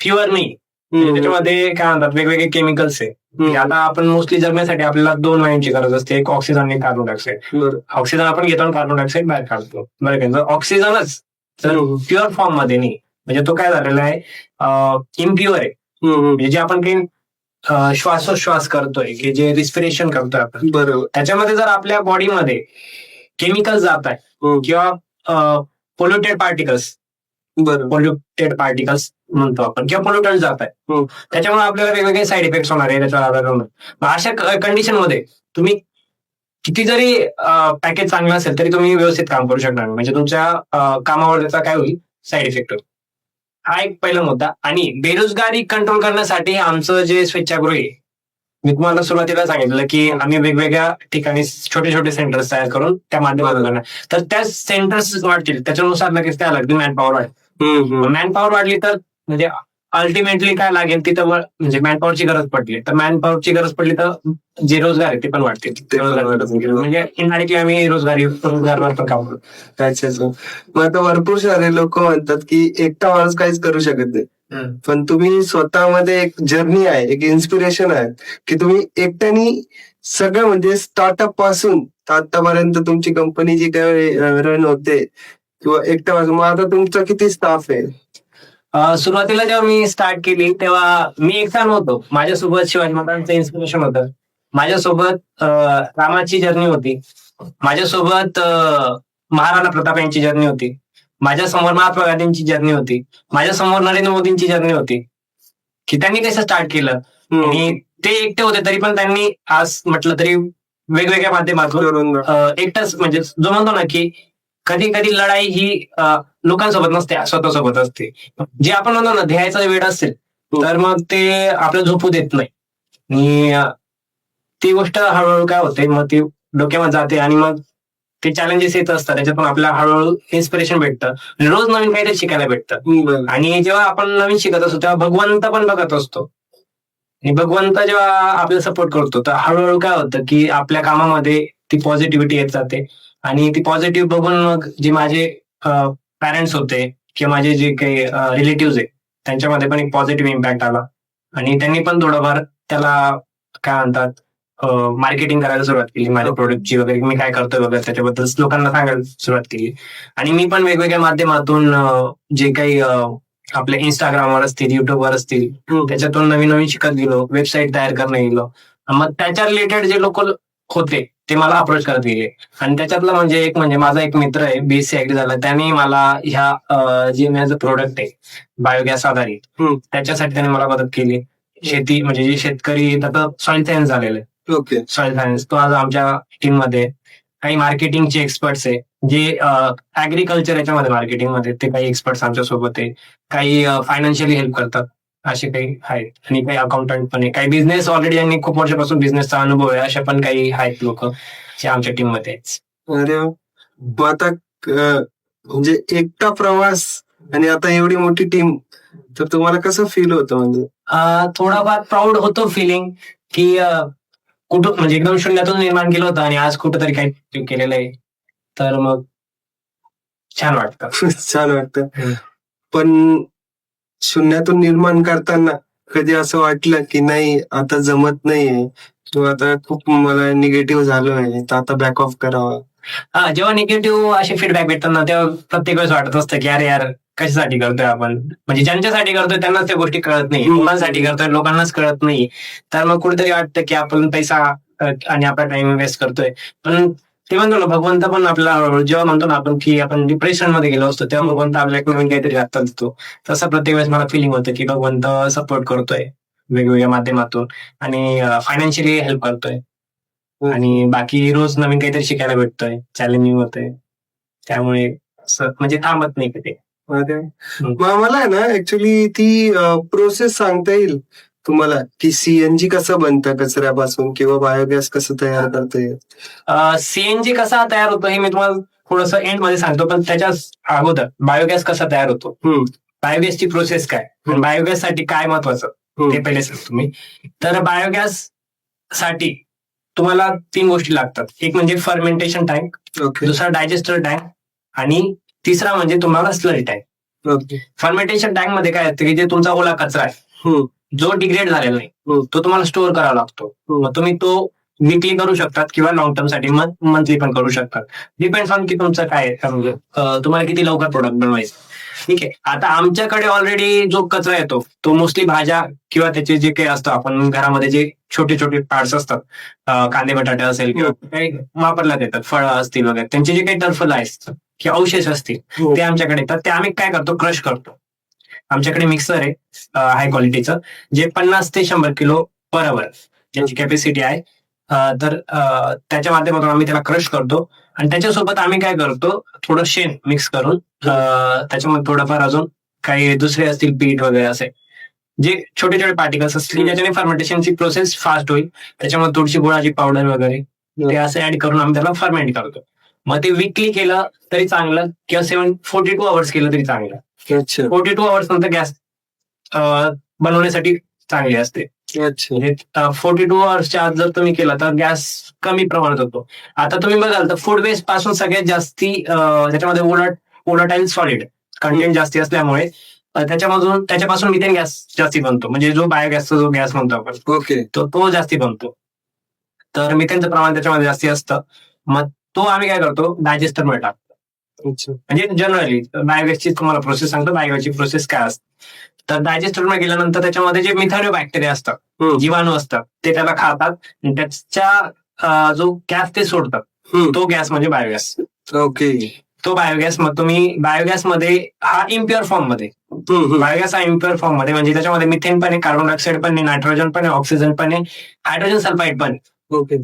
प्युअर नाही, त्याच्यामध्ये काय म्हणतात वेगवेगळे केमिकल्स आहे. आता आपण मोस्टली जगण्यासाठी आपल्याला 2 वायूंची गरज असते, एक ऑक्सिजन आणि कार्बन डायऑक्साईड. ऑक्सिजन आपण घेतो आणि कार्बन डायऑक्साईड बाहेर काढतो. बरं का? जर ऑक्सिजनच तर प्युअर फॉर्म मध्ये नाही, म्हणजे तो काय झालेला आहे इम्प्युअर आहे. म्हणजे जे आपण काही श्वासोश्वास करतोय की जे रिस्पिरेशन करतोय आपण, बरोबर, त्याच्यामध्ये जर आपल्या बॉडीमध्ये केमिकल जात आहे किंवा पोल्युटेड पार्टिकल्स म्हणतो आपण किंवा पोल्युटंट जात आहे, त्याच्यामुळे आपल्याला वेगवेगळे साईड इफेक्ट होणार आहे त्याच्या आधारावर. अशा कंडिशन मध्ये तुम्ही किती जरी पॅकेज चांगलं असेल तरी तुम्ही व्यवस्थित काम करू शकणार नाही. म्हणजे तुमच्या कामावर त्याचा काय होईल, साईड इफेक्ट होईल. हा एक पहिला मुद्दा. आणि बेरोजगारी कंट्रोल करण्यासाठी आमचं जे स्वच्छागृह आहे, मी तुम्हाला सुरुवातीला सांगितलं की आम्ही वेगवेगळ्या ठिकाणी छोटे छोटे सेंटर्स तयार करून त्या माध्यमातून करणार. तर त्या सेंटर्स वाढतील, त्याच्यानुसार लगेच काय लागतील, मॅनपॉवर वाढेल. मॅनपॉवर वाढली तर म्हणजे अल्टिमेटली काय लागेल तिथं म्हणजे मॅनपॉवरची गरज पडली, तर मॅनपॉवरची गरज पडली तर जे रोजगार आहे ते पण वाढतील. म्हणजे इनडायरेक्टली आम्ही रोजगारवर पण काम करू. अच्छा. मग आता भरपूर सारे लोक म्हणतात की एकटा माणूस काहीच करू शकत नाही, पण तुम्ही स्वतःमध्ये एक जर्नी आहे, एक इन्स्पिरेशन आहे की तुम्ही एकट्यानी सगळं म्हणजे स्टार्टअप पासून आतापर्यंत तुमची कंपनी जी काय रन होते किंवा एकटा पासून, मग आता तुमचा किती स्टाफ आहे? सुरुवातीला जेव्हा मी स्टार्ट केली तेव्हा मी एकटा नव्हतो. माझ्यासोबत शिवाजी महाराजांचं इन्स्पिरेशन होतं, माझ्यासोबत रामाची जर्नी होती, माझ्यासोबत महाराणा प्रताप यांची जर्नी होती, माझ्यासमोर महात्मा गांधींची जर्नी होती, माझ्यासमोर नरेंद्र मोदींची जर्नी होती, की त्यांनी कसं स्टार्ट केलं. आणि ते एकटे होते तरी पण त्यांनी आज म्हटलं तरी वेगवेगळ्या माध्यमातून एकटाच, म्हणजे जो म्हणतो ना की कधी कधी लढाई ही लोकांसोबत नसते, स्वतःसोबत असते. जे आपण म्हणतो ना ध्येयाचा वेळ असेल तर मग ते आपल्याला झोपू देत नाही. आणि ती गोष्ट हळूहळू काय होते, मग ती डोक्यामध्ये जाते आणि मग ते चॅलेंजेस येत असतात, त्याच्यातून आपल्याला हळूहळू इन्स्पिरेशन भेटतं, रोज नवीन काहीतरी शिकायला भेटतं. आणि जेव्हा आपण नवीन शिकत असतो तेव्हा भगवंत पण बघत असतो, आणि भगवंत जेव्हा आपल्याला सपोर्ट करतो तर हळूहळू काय होतं की आपल्या कामामध्ये ती पॉझिटिव्हिटी येत जाते. आणि ती पॉझिटिव्ह बघून मग जे माझे पॅरेंट्स होते किंवा माझे जे काही रिलेटिव्ह आहे त्यांच्यामध्ये पण एक पॉझिटिव्ह इम्पॅक्ट आला. आणि त्यांनी पण थोडंफार त्याला काय म्हणतात मार्केटिंग करायला सुरुवात केली, माझ्या प्रोडक्टची वगैरे, मी काय करतोय वगैरे त्याच्याबद्दल लोकांना सांगायला सुरुवात केली. आणि मी पण वेगवेगळ्या माध्यमातून जे काही आपल्या इंस्टाग्रामवर असतील, युट्यूबवर असतील, त्याच्यातून नवीन नवीन शिकत गेलो, वेबसाईट तयार करणं गेलो. मग त्याच्या रिलेटेड जे लोक होते ते मला अप्रोच करत गेले. आणि त्याच्यातलं म्हणजे माझा एक मित्र आहे, बीएससी ऍग्री झाला, त्याने मला ह्या जे माझं प्रोडक्ट आहे बायोगॅस आधारित, त्याच्यासाठी त्याने मला मदत केली. शेती म्हणजे जे शेतकरी, आता सॉइल सायन्स झालेलं आहे, सॉइल सायन्स, तो आज आमच्या टीम मध्ये. काही मार्केटिंगचे एक्सपर्ट्स आहे जे ऍग्रिकल्चर याच्यामध्ये मार्केटिंगमध्ये, ते काही एक्सपर्ट्स आमच्या सोबत आहे. काही फायनान्शियली हेल्प करतात असे काही आहेत. आणि काही अकाउंटंट पण आहे, काही बिझनेस ऑलरेडी यांनी खूप वर्षापासून बिझनेसचा अनुभव आहे, अशा पण काही आहेत लोक जे आमच्या टीम मध्ये आहेत. अरे मग आता म्हणजे एकटा प्रवास आणि आता एवढी मोठी टीम, तर तुम्हाला कसं फील होतं? म्हणजे थोडाफार प्राऊड होतो फिलिंग की कुठं म्हणजे एकदम शून्यातून निर्माण केलं होतं आणि आज कुठंतरी काही केलेलं आहे, तर मग छान वाटतं. छान वाटतं. पण शून्यातून निर्माण करताना कधी असं वाटलं की नाही आता जमत नाहीये किंवा आता खूप मला निगेटिव्ह झालो आहे, तर आता बॅक ऑफ करावा? जेव्हा निगेटिव्ह असे फीडबॅक भेटतात ना तेव्हा प्रत्येक वेळेस वाटत असतं की अरे यार कशासाठी करतोय आपण, म्हणजे ज्यांच्यासाठी करतोय त्यांनाच त्या गोष्टी कळत नाही, लोकांसाठी करतोय लोकांनाच कळत नाही. तर मग कुठेतरी वाटतं की आपण पैसा आणि आपला टाइम वेस्ट करतोय. पण ते म्हणतो ना भगवंत पण आपला, जेव्हा म्हणतो ना आपण की आपण डिप्रेशन मध्ये गेलो असतो तेव्हा भगवंत आपल्याला एक नवीन काहीतरी राहतात देतो. तसं प्रत्येक वेळेस मला फिलिंग होतं की भगवंत सपोर्ट करतोय वेगवेगळ्या माध्यमातून आणि फायनान्शियली हेल्प करतोय. आणि बाकी रोज नवीन काहीतरी शिकायला भेटतोय, चॅलेंजिंग होतंय, त्यामुळे म्हणजे थांबत नाही कधी. मला आहे ना ऍक्च्युली ती प्रोसेस सांगता येईल तुम्हाला की सीएनजी कसं बनतं कचऱ्यापासून किंवा बायोगॅस कसं तयार करता येईल? सीएनजी कसा तयार होतो हे मी तुम्हाला थोडस एंड मध्ये सांगतो, पण त्याच्या अगोदर बायोगॅस कसा तयार होतो, बायोगॅसची प्रोसेस काय, बायोगॅस साठी काय महत्वाचं ते पहिले सांगतो मी. तर बायोगॅस साठी तुम्हाला 3 गोष्टी लागतात. एक म्हणजे फर्मेंटेशन टँक, दुसरा डायजेस्टर टँक, आणि तिसरा म्हणजे तुम्हाला स्लरी टँक. फर्मेंटेशन टँक मध्ये काय असतं की जे तुमचा ओला कचरा आहे जो डिग्रेड झालेला नाही तो तुम्हाला स्टोअर करावा लागतो. मग तुम्ही तो वीकली करू शकतात किंवा लॉंग टर्म साठी मंथली पण करू शकतात, डिपेंड्स ऑन की तुमचं काय तुम्हाला किती लवकर प्रोडक्ट बनवायचं. ठीक आहे. आता आमच्याकडे ऑलरेडी जो कचरा येतो तो मोस्टली भाज्या किंवा त्याचे जे काही असतं आपण घरामध्ये जे छोटे छोटे पार्ट्स असतात, कांदे बटाटे असेल किंवा काही वापरण्यात येतात, फळं असतील वगैरे, त्यांचे जे काही टरफल असतात किंवा अवशेष असतील ते आमच्याकडे येतात. ते आम्ही काय करतो, क्रश करतो. आमच्याकडे मिक्सर आहे हाय क्वालिटीचं, जे 50 ते 100 किलो पर अवर ज्याची कॅपॅसिटी आहे. त्याच्या माध्यमातून आम्ही त्याला क्रश करतो आणि त्याच्यासोबत आम्ही काय करतो, थोडं शेण मिक्स करून त्याच्यामध्ये थोडंफार अजून काही दुसरे असतील पीठ वगैरे असे जे छोटे छोटे पार्टिकल्स असतील ज्याच्याने फर्मेंटेशनची प्रोसेस फास्ट होईल. त्याच्यामध्ये थोडीशी गुळाची पावडर वगैरे ते असं ऍड करून आम्ही त्याला फर्मेंट करतो. मग ते वीकली केलं तरी चांगलं किंवा 42 आवर्स केलं तरी चांगलं. अच्छा 42 आवर्स नंतर गॅस बनवण्यासाठी चांगली असते. अच्छा म्हणजे 42 आवर्सच्या आत जर तुम्ही केला तर गॅस कमी प्रमाणात होतो. आता तुम्ही बघाल तर फूड वेस्ट पासून सगळ्यात जास्ती त्याच्यामध्ये वोलाटाईल सॉलिड कंटेंट जास्ती असल्यामुळे त्याच्यापासून मिथेन गॅस जास्ती बनतो. म्हणजे जो बायोगॅसचा जो गॅस म्हणतो आपण ओके तो जास्ती बनतो. तर मिथेनचं प्रमाण त्याच्यामध्ये जास्ती असतं. मग तो आम्ही काय करतो, डायजेस्टरमध्ये टाकतो. अच्छा म्हणजे जनरली बायोगॅसची तुम्हाला प्रोसेस सांगतो, बायोगॅसची प्रोसेस काय असते. तर डायजेस्टरमध्ये गेल्यानंतर त्याच्यामध्ये जे मिथाइल बॅक्टेरिया असतात, जीवाणू असतात, ते त्याला खातात आणि त्याच्या जो गॅस ते सोडतात, तो गॅस म्हणजे बायोगॅस. ओके तो बायोगॅस मग तुम्ही बायोगॅसमध्ये हा इम्प्युअर फॉर्म मध्ये बायोगॅस हा इम्प्युअर फॉर्म मध्ये म्हणजे त्याच्यामध्ये मिथेन पण आहे, कार्बन डायऑक्साईड पण आहे, नायट्रोजन पण आहे, ऑक्सिजन पण आहे, हायड्रोजन सल्फाईड पण आहे. ओके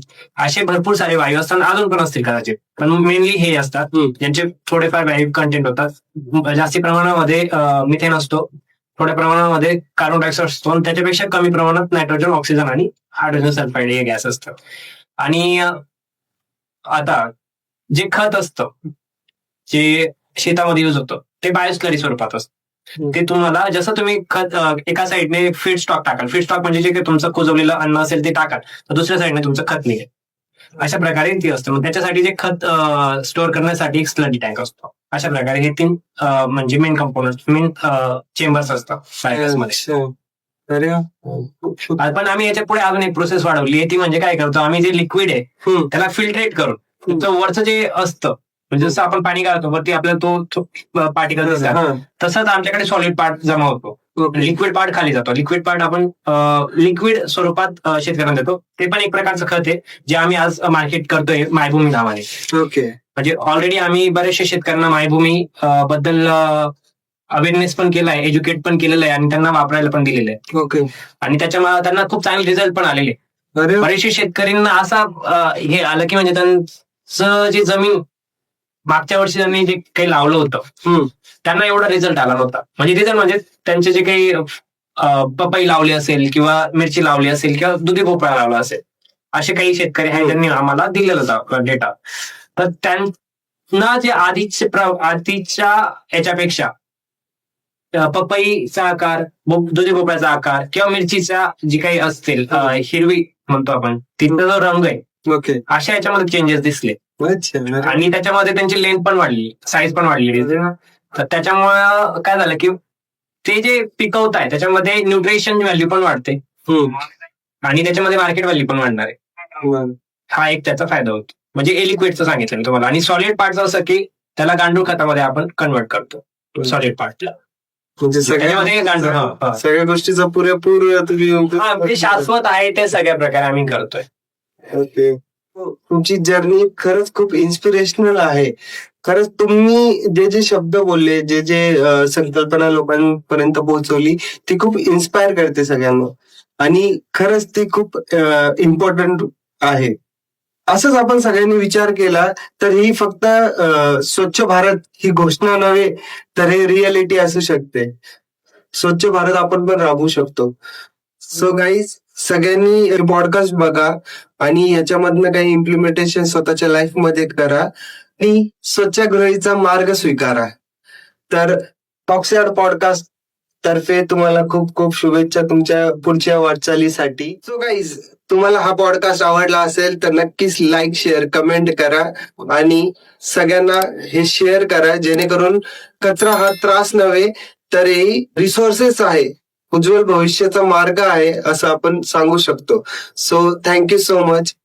असे भरपूर सारे वायू असतात, अजून पण असतील कदाचित, पण मेनली हे असतात ज्यांचे थोडेफार वायू कंटेंट होतात. जास्ती प्रमाणामध्ये मिथेन असतो, थोड्या प्रमाणामध्ये कार्बन डायऑक्साईड असतो आणि त्याच्यापेक्षा कमी प्रमाणात नायट्रोजन, ऑक्सिजन आणि हायड्रोजन सल्फाईड हे गॅस असतात. आणि आता जे खत असतं जे शेतामध्ये युज होतं ते बायोस्लरी स्वरूपात असतं. ते तुम्हाला जसं तुम्ही खत एका साईडने फीड स्टॉक टाकाल, फीड स्टॉक म्हणजे जे काही तुमचं कुजवलेलं अन्न असेल ते टाकाल, तर दुसऱ्या साईडने तुमचं खत निघेल. अशा प्रकारे ती असतं. मग त्याच्यासाठी जे खत स्टोअर करण्यासाठी एक स्लरी टँक असतो. अशा प्रकारे हे 3 म्हणजे मेन कंपोनंट, मेन चेंबर्स असतात बायोगॅसमध्ये. अरे पण आम्ही याच्या पुढे अजून एक प्रोसेस वाढवली आहे, ती म्हणजे काय करतो आम्ही, जे लिक्विड आहे त्याला फिल्ट्रेट करून त्याचं वरचं जे असतं, म्हणजे जसं आपण पाणी गाळतो वरती आपल्याला तो पार्टिकल दिसतात, तसंच आमच्याकडे सॉलिड पार्ट जमा होतो, लिक्विड पार्ट खाली जातो. लिक्विड पार्ट आपण लिक्विड स्वरूपात शेतकऱ्यांना देतो. ते पण एक प्रकारचं खत आहे जे आम्ही आज मार्केट करतोय मायभूमी नावाने. ओके म्हणजे ऑलरेडी आम्ही बरेचशा शेतकऱ्यांना मायभूमी बद्दल अवेअरनेस पण केलाय, एज्युकेट पण केलेलं आहे आणि त्यांना वापरायला पण दिलेलं आहे. ओके आणि त्याच्यामुळे त्यांना खूप चांगले रिझल्ट पण आलेले. अरे बरेचशे शेतकऱ्यांना असा हे आलं की म्हणजे त्यांचं जे जमीन मागच्या वर्षी त्यांनी जे काही लावलं होतं त्यांना एवढा रिझल्ट आला नव्हता. म्हणजे रिझल्ट म्हणजे त्यांचे जे काही पपई लावली असेल किंवा मिरची लावली असेल किंवा दुधी भोपळा लावला असेल, असे काही शेतकरी आहेत त्यांनी आम्हाला दिलेला होता डेटा. तर त्यांना जे आधीच्या याच्यापेक्षा पपईचा आकार, दुधी भोपळ्याचा आकार किंवा मिरचीचा जी काही असतील हिरवी म्हणतो आपण, तिथं जो रंग आहे, ओके अशा याच्यामध्ये चेंजेस दिसले. अच्छा आणि त्याच्यामध्ये त्यांची लेंथ पण वाढली, साईज पण वाढली. तर त्याच्यामुळं काय झालं की ते जे पिकवत आहे त्याच्यामध्ये न्यूट्रिशन व्हॅल्यू पण वाढते आणि त्याच्यामध्ये मार्केट व्हॅल्यू पण वाढणार आहे. हा एक त्याचा फायदा होतो. म्हणजे लिक्विडचं सांगितलं मी तुम्हाला. आणि सॉलिड पार्टचं असं की त्याला गांडूळ खतामध्ये आपण कन्वर्ट करतो सॉलिड पार्टला. म्हणजे सगळ्या गोष्टीचा पुरेपूर तुम्ही शाश्वत आहे ते सगळ्या प्रकारे आम्ही करतोय. ओके तुमची जर्नी खरंच खूप इन्स्पिरेशनल आहे. खरंच तुम्ही जे जे शब्द बोलले, जे जे संकल्पना लोकांपर्यंत पोहोचवली, ती खूप इन्स्पायर करते सगळ्यांना आणि खरंच ती खूप इम्पॉर्टंट आहे. असंच आपण सगळ्यांनी विचार केला तर ही फक्त स्वच्छ भारत ही घोषणा नव्हे तर हे रिअलिटी असू शकते. स्वच्छ भारत आपण पण राबवू शकतो. सो गाईज, सगळ्यांनी पॉडकास्ट बघा आणि याच्यामधनं काही इम्प्लिमेंटेशन स्वतःच्या लाईफ मध्ये करा आणि स्वच्छागृहीचा मार्ग स्वीकारा. तर टॉक्सयार्ड पॉडकास्ट तर्फे तुम्हाला खूप खूप शुभेच्छा तुमच्या पुढच्या वाटचालीसाठी. सो गाईज, तुम्हाला हा पॉडकास्ट आवडला असेल तर नक्कीच लाईक, शेअर, कमेंट करा आणि सगळ्यांना हे शेअर करा, जेणेकरून कचरा हा त्रास नव्हे तर रिसोर्सेस आहे, उज्ज्वल भविष्याचा मार्ग आहे असं आपण सांगू शकतो. So thank you so much.